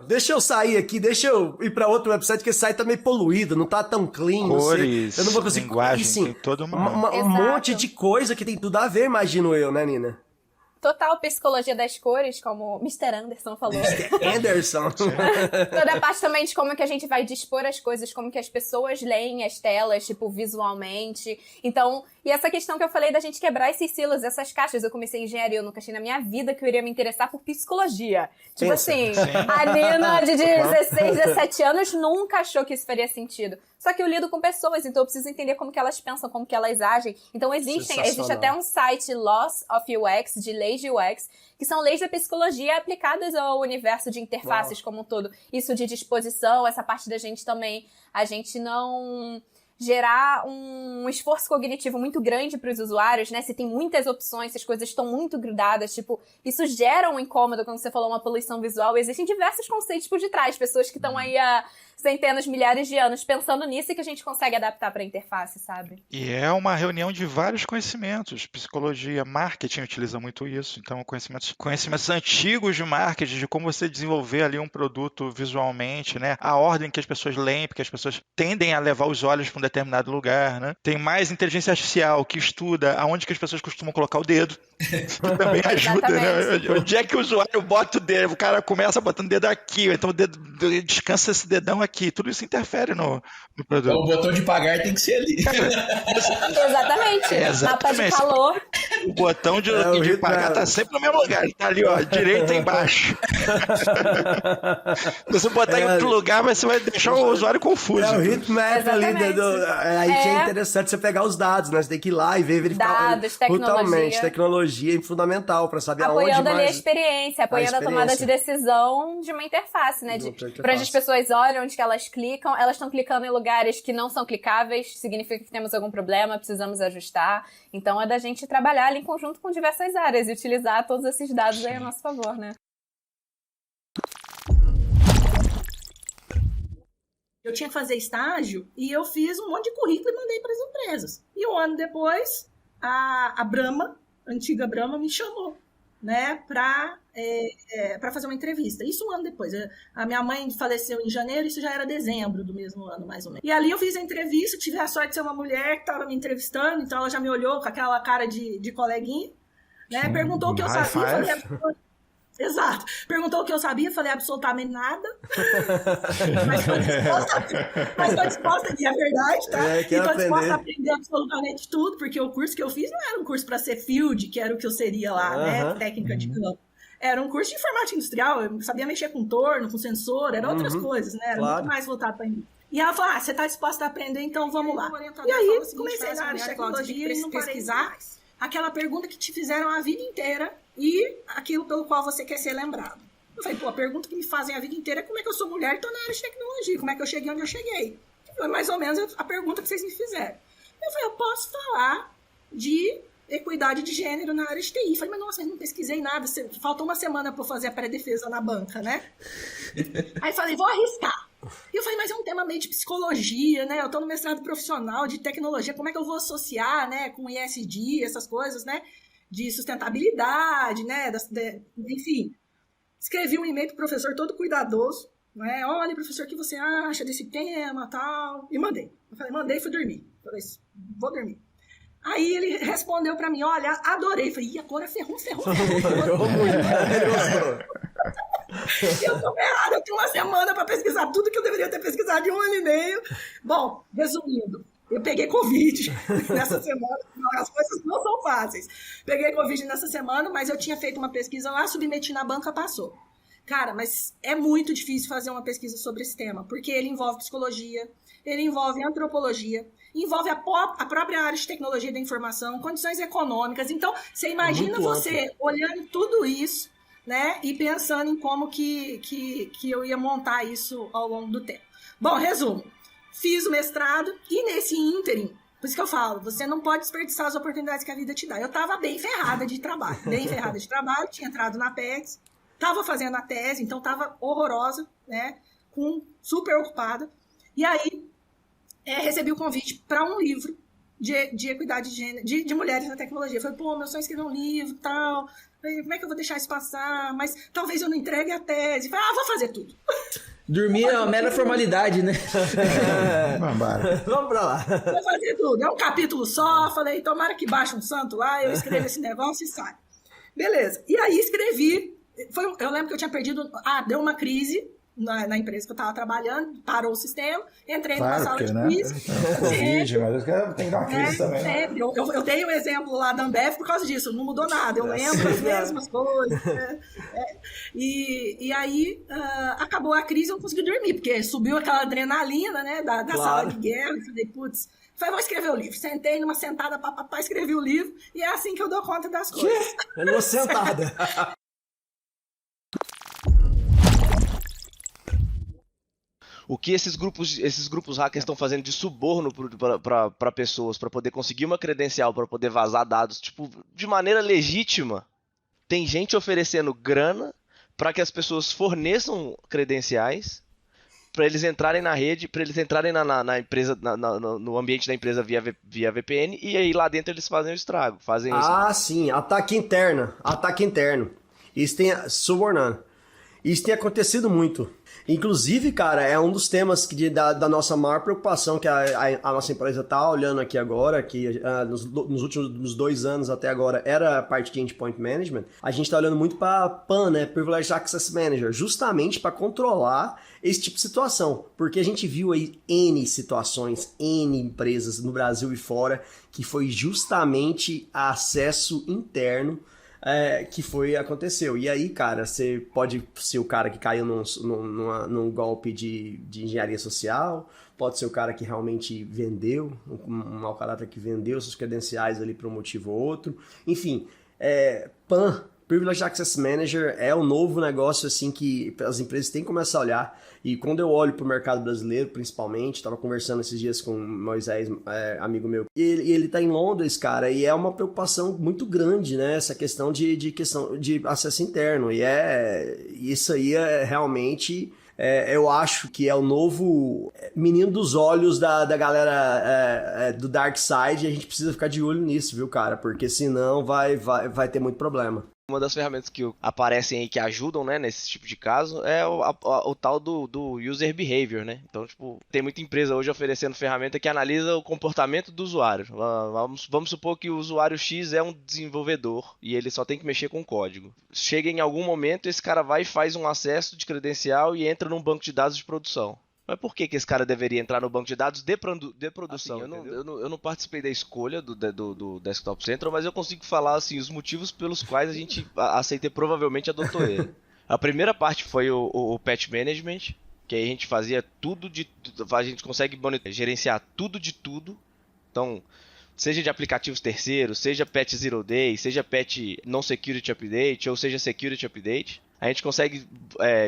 deixa eu sair aqui, deixa eu ir pra outro website, que esse site tá meio poluído, não tá tão clean. Cores, eu não vou conseguir. linguagem, Sim, tem todo um monte de coisa que tem tudo a ver, imagino eu, né, Nina? Total psicologia das cores, como Mr. Anderson falou. Mr. Anderson. Toda a parte também de como que a gente vai dispor as coisas, como que as pessoas leem as telas, tipo, visualmente. Então, e essa questão que eu falei da gente quebrar esses silos, essas caixas. Eu comecei engenharia, eu nunca achei na minha vida que eu iria me interessar por psicologia. Tipo assim, a Nina de 16, 17 anos nunca achou que isso faria sentido. Só que eu lido com pessoas, então eu preciso entender como que elas pensam, como que elas agem. Então existe até um site, Laws of UX, de leis de UX, que são leis da psicologia aplicadas ao universo de interfaces como um todo. Isso de disposição, essa parte da gente também, a gente não gerar um esforço cognitivo muito grande para os usuários, né? Se tem muitas opções, se as coisas estão muito grudadas, tipo, isso gera um incômodo, quando você falou uma poluição visual. Existem diversos conceitos por detrás, pessoas que estão aí há centenas, milhares de anos pensando nisso e que a gente consegue adaptar para a interface, sabe? E é uma reunião de vários conhecimentos. Psicologia, marketing utiliza muito isso. Então, conhecimentos antigos de marketing, de como você desenvolver ali um produto visualmente, né? A ordem que as pessoas leem, porque as pessoas tendem a levar os olhos para um determinado lugar, né? Tem mais inteligência artificial que estuda aonde que as pessoas costumam colocar o dedo. Que também ajuda, né? Onde é que o usuário bota o dedo? O cara começa botando o dedo aqui, ou então o dedo descansa esse dedão aqui. Tudo isso interfere no produto. Então, o botão de pagar tem que ser ali. Exatamente. Mapa de calor. O botão de pagar tá sempre no mesmo lugar. Ele tá ali, ó, direita embaixo. Se você botar em outro lugar, você vai deixar o usuário confuso. É o heatmap ali. Aí que é interessante você pegar os dados, né? Você tem que ir lá e ver, verificar. Dados, tecnologia. Totalmente. Tecnologia é fundamental para saber aonde mais... Apoiando ali a experiência, apoiando a tomada de decisão de uma interface, né? Para onde as pessoas olham, onde que elas clicam, elas estão clicando em lugares que não são clicáveis, significa que temos algum problema, precisamos ajustar. Então é da gente trabalhar ali em conjunto com diversas áreas e utilizar todos esses dados aí a nosso favor, né? Eu tinha que fazer estágio e eu fiz um monte de currículo e mandei para as empresas. E um ano depois, a Brahma, a antiga Brahma, me chamou, né, para fazer uma entrevista. Isso um ano depois. A minha mãe faleceu em janeiro, isso já era dezembro do mesmo ano, mais ou menos. E ali eu fiz a entrevista, tive a sorte de ser uma mulher que estava me entrevistando, então ela já me olhou com aquela cara de coleguinha, né, perguntou o que eu sabia, Exato. Perguntou o que eu sabia, falei absolutamente nada. Mas tô disposta, que é verdade, tá? E tô disposta a aprender absolutamente tudo, porque o curso que eu fiz não era um curso para ser field, que era o que eu seria lá, né? Técnica de campo. Era um curso de informática industrial, eu sabia mexer com torno, com sensor, eram outras coisas, né? Era muito mais voltado para mim. E ela falou, você tá disposta a aprender, então vamos lá. E aí, comecei na área de tecnologia e não pesquisar aquela pergunta que te fizeram a vida inteira e aquilo pelo qual você quer ser lembrado. Eu falei, a pergunta que me fazem a vida inteira é como é que eu sou mulher e tô na área de tecnologia, como é que eu cheguei onde eu cheguei. Foi mais ou menos a pergunta que vocês me fizeram. Eu falei, eu posso falar de equidade de gênero na área de TI. Eu falei, mas nossa, eu não pesquisei nada, faltou uma semana para eu fazer a pré-defesa na banca, né? Aí falei, vou arriscar. E eu falei, mas é um tema meio de psicologia, né? Eu tô no mestrado profissional de tecnologia, como é que eu vou associar, né, com ESG, essas coisas, né? De sustentabilidade, né? Enfim. Escrevi um e-mail pro professor todo cuidadoso, né? Olha, professor, o que você acha desse tema, tal? E mandei. Eu falei, mandei e fui dormir. Eu falei, vou dormir. Aí ele respondeu pra mim, olha, adorei. Eu falei, agora ferrou. Eu tô errado, eu tenho uma semana pra pesquisar tudo que eu deveria ter pesquisado de 1 ano e meio. Bom, resumindo, eu peguei Covid nessa semana, as coisas não são fáceis. Peguei Covid nessa semana, mas eu tinha feito uma pesquisa lá, submeti na banca, passou. Cara, mas é muito difícil fazer uma pesquisa sobre esse tema, porque ele envolve psicologia, ele envolve antropologia, envolve a própria área de tecnologia da informação, condições econômicas. Então, você imagina você olhando tudo isso, né, e pensando em como que eu ia montar isso ao longo do tempo. Bom, resumo. Fiz o mestrado e nesse ínterim Por isso que eu falo, você não pode desperdiçar as oportunidades que a vida te dá. Eu estava bem ferrada de trabalho, tinha entrado na PEX, estava fazendo a tese, então estava horrorosa, né? Super ocupada. E aí, recebi o convite para um livro de equidade de gênero, de mulheres na tecnologia. Eu falei, pô, meu sonho é escrever um livro e tal. Como é que eu vou deixar isso passar? Mas talvez eu não entregue a tese. Eu falei, vou fazer tudo. Dormir é uma mera formalidade, né? Vamos pra lá. Vou fazer tudo. É um capítulo só. Falei, tomara que baixe um santo lá, eu escrevo esse negócio e sai. Beleza. E aí escrevi. Eu lembro que eu tinha perdido... deu uma crise na empresa que eu estava trabalhando, parou o sistema, entrei numa sala de crise. Covid, mas tem que dar uma crise também. Sempre. Eu dei um exemplo lá da Ambev por causa disso, não mudou nada, eu lembro as mesmas coisas. E aí, acabou a crise, eu não consegui dormir, porque subiu aquela adrenalina, né, da sala de guerra, e falei, putz, vou escrever o livro. Sentei numa sentada, papapá, escrevi o livro, e é assim que eu dou conta das coisas. Numa sentada. O que esses grupos hackers estão fazendo de suborno para pessoas, para poder conseguir uma credencial, para poder vazar dados, tipo, de maneira legítima. Tem gente oferecendo grana para que as pessoas forneçam credenciais para eles entrarem na rede, para eles entrarem na empresa, no ambiente da empresa via VPN, e aí lá dentro eles fazem o estrago. Sim, ataque interno. Isso tem subornando. Isso tem acontecido muito. Inclusive, cara, é um dos temas da nossa maior preocupação que a nossa empresa está olhando aqui agora, que nos últimos 2 anos até agora era a parte de Endpoint Management. A gente está olhando muito para PAM, né? Privileged Access Manager, justamente para controlar esse tipo de situação. Porque a gente viu aí N situações, N empresas no Brasil e fora, que foi justamente acesso interno que aconteceu. E aí, cara, você pode ser o cara que caiu num golpe de engenharia social, pode ser o cara que realmente vendeu, um mau caráter que vendeu seus credenciais ali por um motivo ou outro. Enfim, PAM, Privileged Access Manager, é o novo negócio assim que as empresas têm que começar a olhar. E quando eu olho para o mercado brasileiro, principalmente, estava conversando esses dias com o Moisés, amigo meu, e ele está em Londres, cara, e é uma preocupação muito grande, né? Essa questão de acesso interno. E isso aí é realmente... eu acho que é o novo menino dos olhos da galera do Dark Side, e a gente precisa ficar de olho nisso, viu, cara? Porque senão vai ter muito problema. Uma das ferramentas que aparecem aí que ajudam, né, nesse tipo de caso é o tal do user behavior, né? Então, tipo, tem muita empresa hoje oferecendo ferramenta que analisa o comportamento do usuário. Vamos supor que o usuário X é um desenvolvedor e ele só tem que mexer com código. Chega em algum momento, esse cara vai e faz um acesso de credencial e entra num banco de dados de produção. Mas por que esse cara deveria entrar no banco de dados de produção? Assim, eu não participei da escolha do Desktop Central, mas eu consigo falar assim, os motivos pelos quais a CT provavelmente adotou ele. A primeira parte foi o Patch Management, que aí a gente fazia a gente consegue gerenciar tudo de tudo. Então, seja de aplicativos terceiros, seja Patch Zero Day, seja Patch Non-Security Update, ou seja Security Update. A gente consegue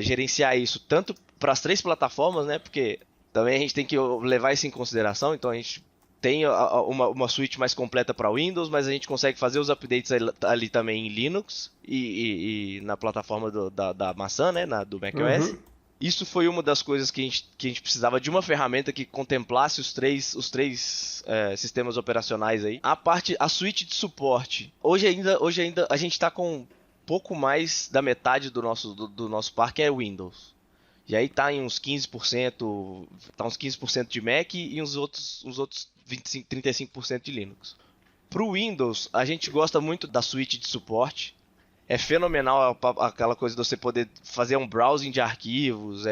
gerenciar isso tanto para as 3 plataformas, né? Porque também a gente tem que levar isso em consideração. Então a gente tem uma suíte mais completa para Windows, mas a gente consegue fazer os updates ali também em Linux e na plataforma da maçã, né? Do macOS. Uhum. Isso foi uma das coisas que a gente precisava de uma ferramenta que contemplasse os três sistemas operacionais aí. A suíte de suporte. Hoje ainda a gente está com pouco mais da metade do nosso parque é Windows. E aí tá em uns 15%, de Mac e uns outros 25, 35% de Linux. Pro Windows, a gente gosta muito da suíte de suporte. É fenomenal aquela coisa de você poder fazer um browsing de arquivos,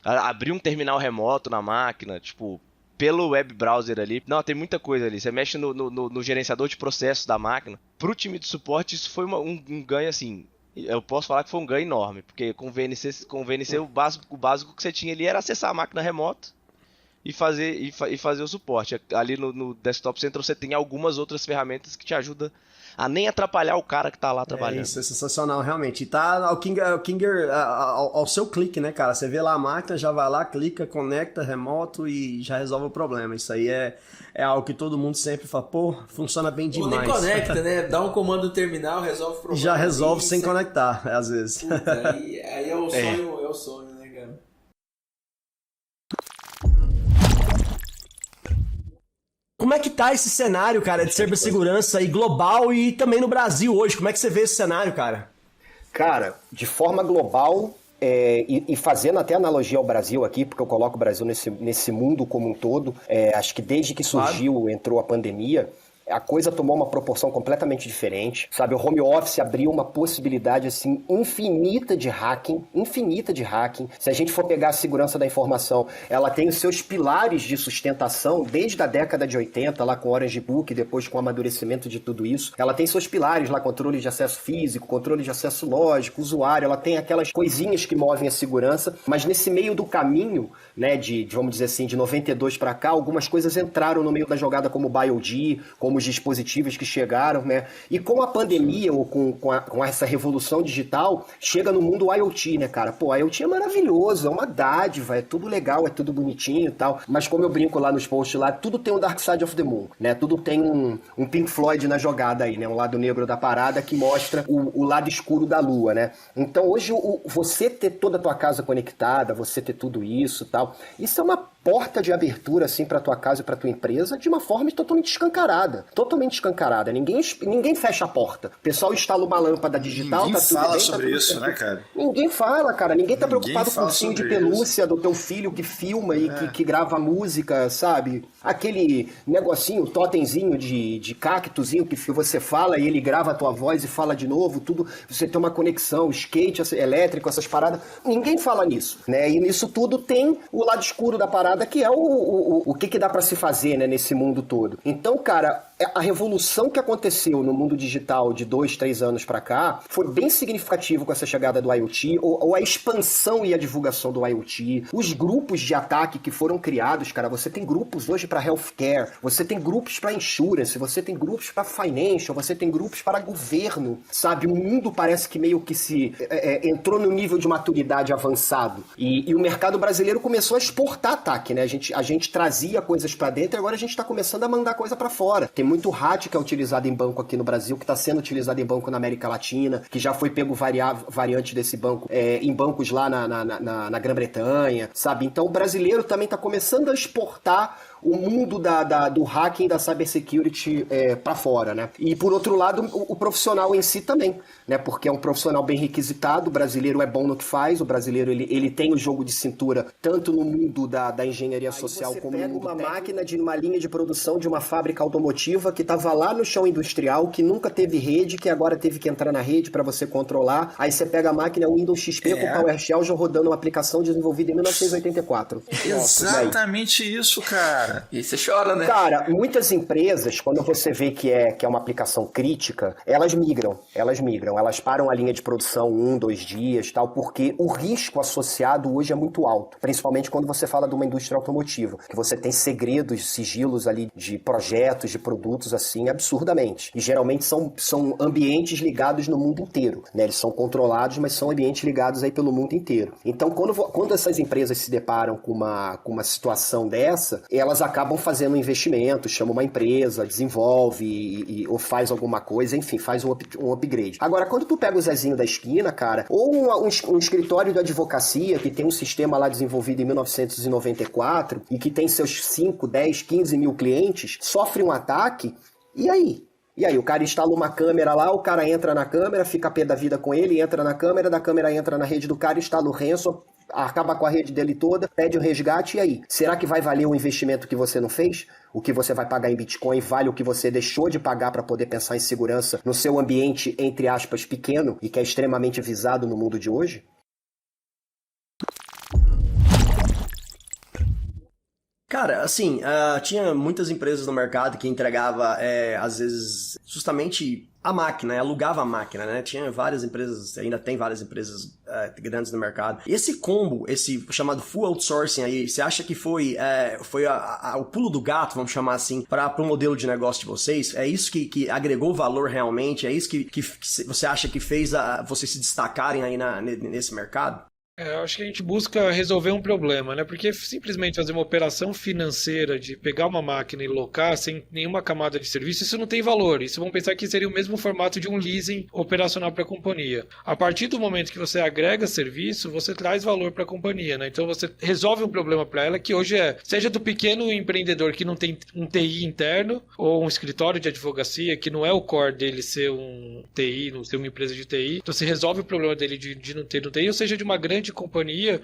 abrir um terminal remoto na máquina, tipo, pelo web browser ali. Não, tem muita coisa ali. Você mexe no gerenciador de processos da máquina. Pro time de suporte, isso foi um ganho, assim... Eu posso falar que foi um ganho enorme, porque com o VNC o básico que você tinha ali era acessar a máquina remota e fazer o suporte. Ali no Desktop Central você tem algumas outras ferramentas que te ajudam a nem atrapalhar o cara que tá lá trabalhando. Isso é sensacional, realmente. E tá ao seu clique, né, cara? Você vê lá a máquina, já vai lá, clica, conecta, remoto e já resolve o problema. Isso aí é algo que todo mundo sempre fala, pô, funciona bem demais. Ou nem conecta, né? Dá um comando no terminal, resolve o problema. Já resolve sem conectar, às vezes. Puta, aí é o sonho, né, cara? Como é que tá esse cenário, cara, de cibersegurança aí global e também no Brasil hoje? Como é que você vê esse cenário, cara? Cara, de forma global, e fazendo até analogia ao Brasil aqui, porque eu coloco o Brasil nesse mundo como um todo, acho que desde que surgiu, entrou a pandemia, a coisa tomou uma proporção completamente diferente, sabe? O home office abriu uma possibilidade, assim, infinita de hacking. Se a gente for pegar a segurança da informação, ela tem os seus pilares de sustentação desde a década de 80, lá com Orange Book, depois com o amadurecimento de tudo isso. Ela tem seus pilares lá, controle de acesso físico, controle de acesso lógico, usuário, ela tem aquelas coisinhas que movem a segurança, mas nesse meio do caminho, né, vamos dizer assim, de 92 para cá, algumas coisas entraram no meio da jogada como o BioD, como os dispositivos que chegaram, né? E com a pandemia, ou com essa revolução digital, chega no mundo o IoT, né, cara? Pô, IoT é maravilhoso, é uma dádiva, é tudo legal, é tudo bonitinho e tal, mas como eu brinco lá nos posts lá, tudo tem um Dark Side of the Moon, né? Tudo tem um Pink Floyd na jogada aí, né? Um lado negro da parada que mostra o lado escuro da lua, né? Então hoje você ter toda a tua casa conectada, você ter tudo isso e tal, isso é uma porta de abertura, assim, pra tua casa e pra tua empresa de uma forma totalmente escancarada. Ninguém fecha a porta. O pessoal instala uma lâmpada digital, ninguém tá tudo fala bem, sobre tá tudo isso, certo. né, cara? Ninguém fala, cara. Ninguém tá preocupado com o ursinho de pelúcia isso. do teu filho que filma e que grava música, sabe? Aquele negocinho, totemzinho de cactozinho que você fala e ele grava a tua voz e fala de novo, tudo. Você tem uma conexão, skate elétrico, essas paradas. Ninguém fala nisso, né? E nisso tudo tem o lado escuro da parada, que é o que dá pra se fazer, né, nesse mundo todo. Então, cara, a revolução que aconteceu no mundo digital de 2, 3 anos pra cá foi bem significativo com essa chegada do IoT, ou a expansão e a divulgação do IoT, os grupos de ataque que foram criados, cara. Você tem grupos hoje para healthcare, você tem grupos para insurance, você tem grupos para financial, você tem grupos para governo, sabe? O mundo parece que meio que entrou no nível de maturidade avançado. E o mercado brasileiro começou a exportar ataque, né? A gente trazia coisas para dentro e agora a gente tá começando a mandar coisa para fora. Tem muito RAT que é utilizado em banco aqui no Brasil, que está sendo utilizado em banco na América Latina, que já foi pego variante desse banco em bancos lá na Grã-Bretanha, sabe? Então o brasileiro também está começando a exportar o mundo do hacking, da cybersecurity para fora, né? E por outro lado, o profissional em si também, né? Porque é um profissional bem requisitado, o brasileiro é bom no que faz, o brasileiro ele tem o jogo de cintura tanto no mundo da engenharia social como no mundo técnico. Máquina de uma linha de produção de uma fábrica automotiva que estava lá no chão industrial, que nunca teve rede, que agora teve que entrar na rede para você controlar. Aí você pega a máquina Windows XP com PowerShell já rodando uma aplicação desenvolvida em 1984. Exatamente isso, cara. E você chora, né? Cara, muitas empresas, quando você vê que é uma aplicação crítica, elas migram. Elas param a linha de produção 1, 2 dias, tal, porque o risco associado hoje é muito alto, principalmente quando você fala de uma indústria automotiva, que você tem segredos, sigilos ali de projetos, de produtos, assim, absurdamente. E geralmente são ambientes ligados no mundo inteiro, né? Eles são controlados, mas são ambientes ligados aí pelo mundo inteiro. Então, quando essas empresas se deparam com uma situação dessa, elas acabam fazendo um investimento, chama uma empresa, desenvolve ou faz alguma coisa, enfim, faz um upgrade. Agora, quando tu pega o Zezinho da esquina, cara, ou um escritório de advocacia que tem um sistema lá desenvolvido em 1994 e que tem seus 5, 10, 15 mil clientes, sofre um ataque, e aí? E aí, o cara instala uma câmera lá, o cara entra na câmera, fica a pé da vida com ele, entra na câmera, da câmera entra na rede do cara, instala o ransom, acaba com a rede dele toda, pede um resgate, e aí? Será que vai valer o investimento que você não fez? O que você vai pagar em Bitcoin vale o que você deixou de pagar para poder pensar em segurança no seu ambiente, entre aspas, pequeno, e que é extremamente visado no mundo de hoje? Cara, assim, tinha muitas empresas no mercado que entregava, às vezes, justamente a máquina, alugava a máquina, né? Tinha várias empresas, ainda tem várias empresas grandes no mercado. E esse combo, esse chamado full outsourcing aí, você acha que foi o pulo do gato, vamos chamar assim, para o modelo de negócio de vocês? É isso que agregou valor realmente? É isso que você acha que fez vocês se destacarem aí nesse mercado? Eu acho que a gente busca resolver um problema, né? Porque simplesmente fazer uma operação financeira de pegar uma máquina e locar sem nenhuma camada de serviço, isso não tem valor. Isso vamos pensar que seria o mesmo formato de um leasing operacional para a companhia. A partir do momento que você agrega serviço, você traz valor para a companhia, né? Então você resolve um problema para ela que hoje seja do pequeno empreendedor que não tem um TI interno ou um escritório de advocacia que não é o core dele ser um TI, não ser uma empresa de TI. Então você resolve o problema dele de não ter um TI, ou seja, de uma grande companhia,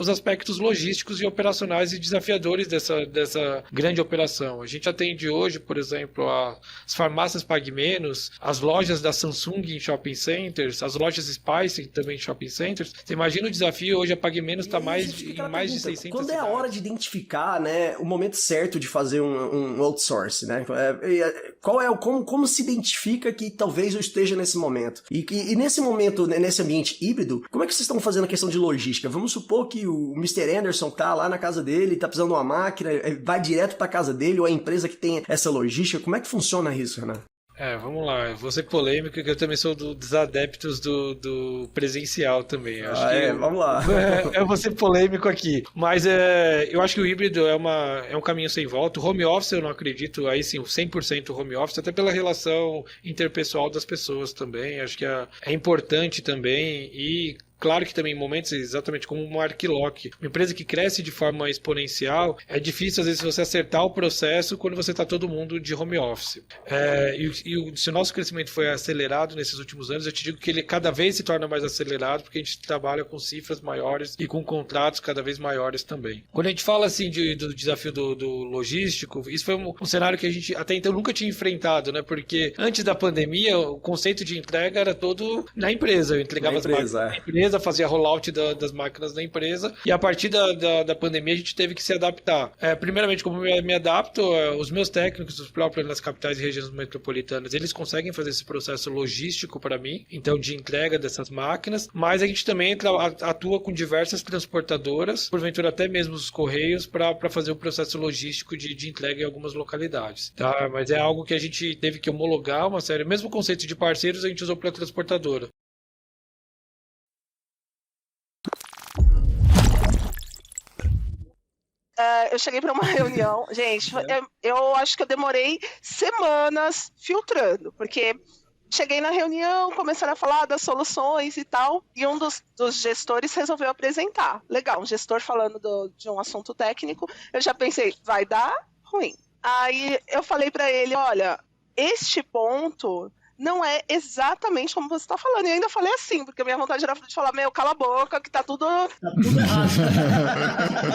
os aspectos logísticos e operacionais e desafiadores dessa grande operação. A gente atende hoje, por exemplo, as farmácias Pague Menos, as lojas da Samsung em shopping centers, as lojas Spice também em shopping centers. Você imagina o desafio, hoje a Pague Menos está em mais de 600 Quando é a hora de identificar, né, o momento certo de fazer um outsource, né? Como se identifica que talvez eu esteja nesse momento? E nesse momento, nesse ambiente híbrido, como é que vocês estão fazendo a questão de logística? Vamos supor que o Mr. Anderson tá lá na casa dele, tá precisando de uma máquina, vai direto pra casa dele, ou a empresa que tem essa logística. Como é que funciona isso, Renan? Vamos lá, eu vou ser polêmico, que eu também sou dos adeptos do presencial também. Vamos lá. Eu vou ser polêmico aqui, mas eu acho que o híbrido é um caminho sem volta. O home office eu não acredito, aí sim, 100% home office, até pela relação interpessoal das pessoas também, acho que é importante também. E claro que também em momentos exatamente como uma Arquilock, uma empresa que cresce de forma exponencial, é difícil às vezes você acertar o processo quando você está todo mundo de home office. Se o nosso crescimento foi acelerado nesses últimos anos, eu te digo que ele cada vez se torna mais acelerado porque a gente trabalha com cifras maiores e com contratos cada vez maiores também. Quando a gente fala assim do desafio do logístico, isso foi um cenário que a gente até então nunca tinha enfrentado, né? Porque antes da pandemia, o conceito de entrega era todo na empresa. Eu entregava as máquinas na empresa, fazia rollout das máquinas da empresa, e a partir da pandemia a gente teve que se adaptar. Primeiramente, como eu me adapto, os meus técnicos, os próprios nas capitais e regiões metropolitanas, eles conseguem fazer esse processo logístico para mim, então de entrega dessas máquinas, mas a gente também atua com diversas transportadoras, porventura até mesmo os correios, para fazer o processo logístico de entrega em algumas localidades. Tá? Mas é algo que a gente teve que homologar uma série, mesmo o conceito de parceiros a gente usou para a transportadora. Eu cheguei para uma reunião, gente, eu acho que eu demorei semanas filtrando, porque cheguei na reunião, começaram a falar das soluções e tal, e um dos gestores resolveu apresentar. Legal, um gestor falando de um assunto técnico, eu já pensei, vai dar ruim. Aí eu falei para ele, olha, este ponto não é exatamente como você está falando. E eu ainda falei assim, porque a minha vontade era de falar, cala a boca, que tá tudo errado.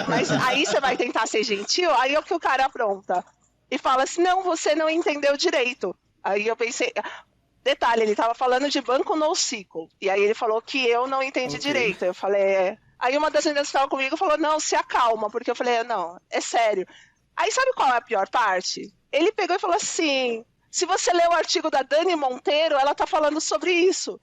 Mas aí você vai tentar ser gentil, aí é o que o cara apronta. E fala assim, não, você não entendeu direito. Aí eu pensei... Detalhe, ele estava falando de banco NoSQL. E aí ele falou que eu não entendi direito. Eu falei, Aí uma das meninas que estava comigo falou, não, se acalma. Porque eu falei, não, é sério. Aí sabe qual é a pior parte? Ele pegou e falou assim... Se você ler o artigo da Dani Monteiro, ela tá falando sobre isso.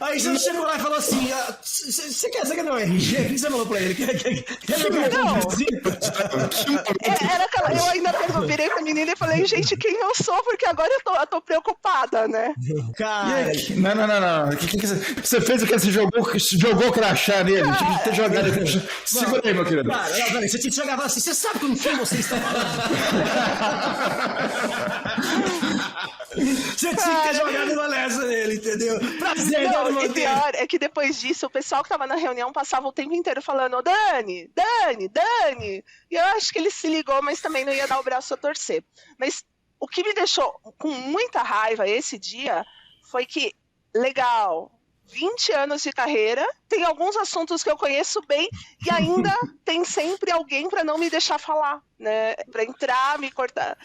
Aí você chegou lá e falou assim: você quer dar um RG? O que você falou pra ele? Eu ainda virei pra menina e falei: gente, quem eu sou? Porque agora eu tô preocupada, né? Cara. Não. O que você fez? Você jogou crachá nele? Tinha que ter jogado ele. Segura aí, meu querido. Cara, você tinha que jogar assim: você sabe com quem você está falando? Você tinha que ter jogado uma lesa nele, entendeu? Prazer, não, e pior é que depois disso, o pessoal que tava na reunião passava o tempo inteiro falando, Dani. E eu acho que ele se ligou, mas também não ia dar o braço a torcer. Mas o que me deixou com muita raiva esse dia foi que, legal, 20 anos de carreira, tem alguns assuntos que eu conheço bem e ainda tem sempre alguém para não me deixar falar, né? Para entrar, me cortar.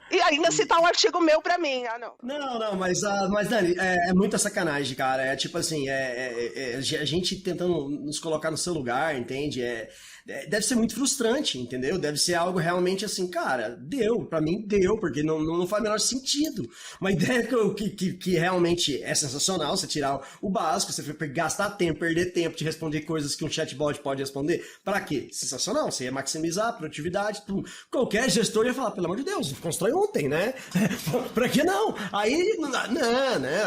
E ainda citar um artigo meu pra mim. Ah, não. Não, mas Dani, é muita sacanagem, cara. É tipo assim, a gente tentando nos colocar no seu lugar, entende? Deve ser muito frustrante, entendeu? Deve ser algo realmente assim, cara, pra mim deu, porque não faz o menor sentido. Uma ideia que realmente é sensacional, você tirar o básico, você gastar tempo, perder tempo de responder coisas que um chatbot pode responder, pra quê? Sensacional, você ia maximizar a produtividade, tudo. Qualquer gestor ia falar, pelo amor de Deus, constrói ontem, né? Pra que não? Aí, não,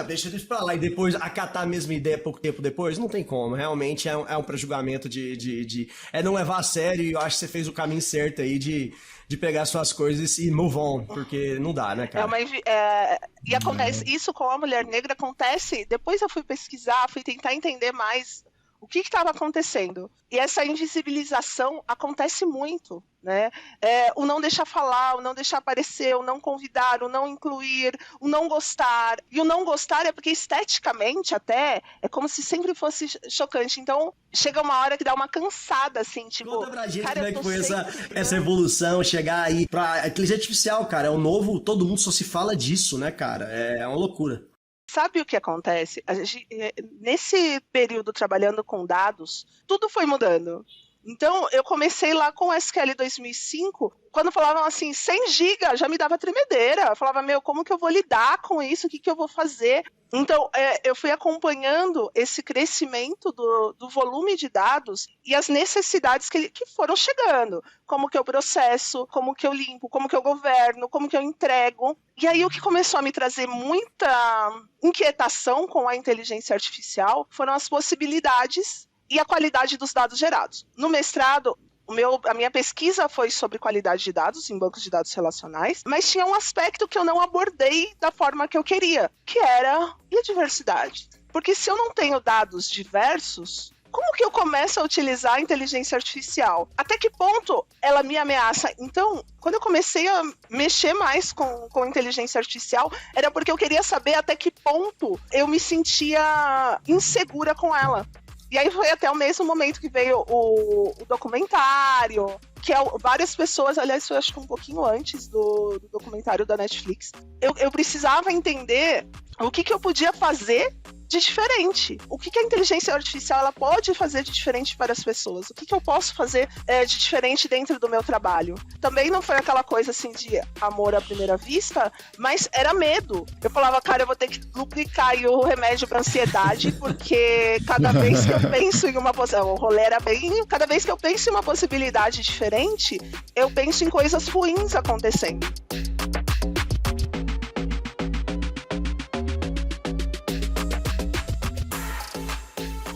deixa isso pra lá, e depois acatar a mesma ideia pouco tempo depois, não tem como, realmente é um prejulgamento não levar a sério, e eu acho que você fez o caminho certo aí de pegar suas coisas e move on, porque não dá, né, cara? E acontece, isso com a mulher negra acontece, depois eu fui pesquisar, fui tentar entender mais o que estava acontecendo. E essa invisibilização acontece muito, né? O não deixar falar, o não deixar aparecer, o não convidar, o não incluir, o não gostar. E o não gostar é porque esteticamente até é como se sempre fosse chocante. Então chega uma hora que dá uma cansada, assim, tipo... Conta pra gente como é que foi essa evolução, chegar aí pra inteligência artificial, cara, é o novo, todo mundo só se fala disso, né, cara? É uma loucura. Sabe o que acontece? Nesse período trabalhando com dados, tudo foi mudando. Então, eu comecei lá com o SQL 2005, quando falavam assim, 100 GB, já me dava tremedeira. Eu falava, como que eu vou lidar com isso? O que eu vou fazer? Então, eu fui acompanhando esse crescimento do volume de dados e as necessidades que foram chegando. Como que eu processo, como que eu limpo, como que eu governo, como que eu entrego. E aí, o que começou a me trazer muita inquietação com a inteligência artificial foram as possibilidades e a qualidade dos dados gerados. No mestrado, a minha pesquisa foi sobre qualidade de dados em bancos de dados relacionais, mas tinha um aspecto que eu não abordei da forma que eu queria, que era a diversidade. Porque se eu não tenho dados diversos, como que eu começo a utilizar a inteligência artificial? Até que ponto ela me ameaça? Então, quando eu comecei a mexer mais com inteligência artificial, era porque eu queria saber até que ponto eu me sentia insegura com ela. E aí foi até o mesmo momento que veio o documentário, que várias pessoas, aliás, foi acho que um pouquinho antes do documentário da Netflix. Eu precisava entender o que eu podia fazer de diferente. O que a inteligência artificial ela pode fazer de diferente para as pessoas? O que eu posso fazer de diferente dentro do meu trabalho? Também não foi aquela coisa assim de amor à primeira vista, mas era medo. Eu falava, cara, eu vou ter que duplicar aí o remédio para ansiedade, porque cada vez que eu penso em uma possibilidade, o rolê era bem... Cada vez que eu penso em uma possibilidade diferente, eu penso em coisas ruins acontecendo.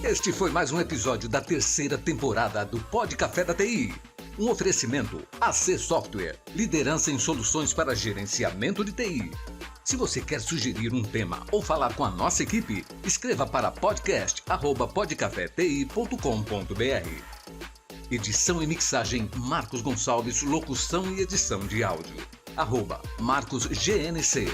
Este foi mais um episódio da 3ª temporada do Pod Café da TI. Um oferecimento AC Software, liderança em soluções para gerenciamento de TI. Se você quer sugerir um tema ou falar com a nossa equipe, escreva para podcast@podcafeti.com.br. Edição e mixagem Marcos Gonçalves, locução e edição de áudio @MarcosGNC.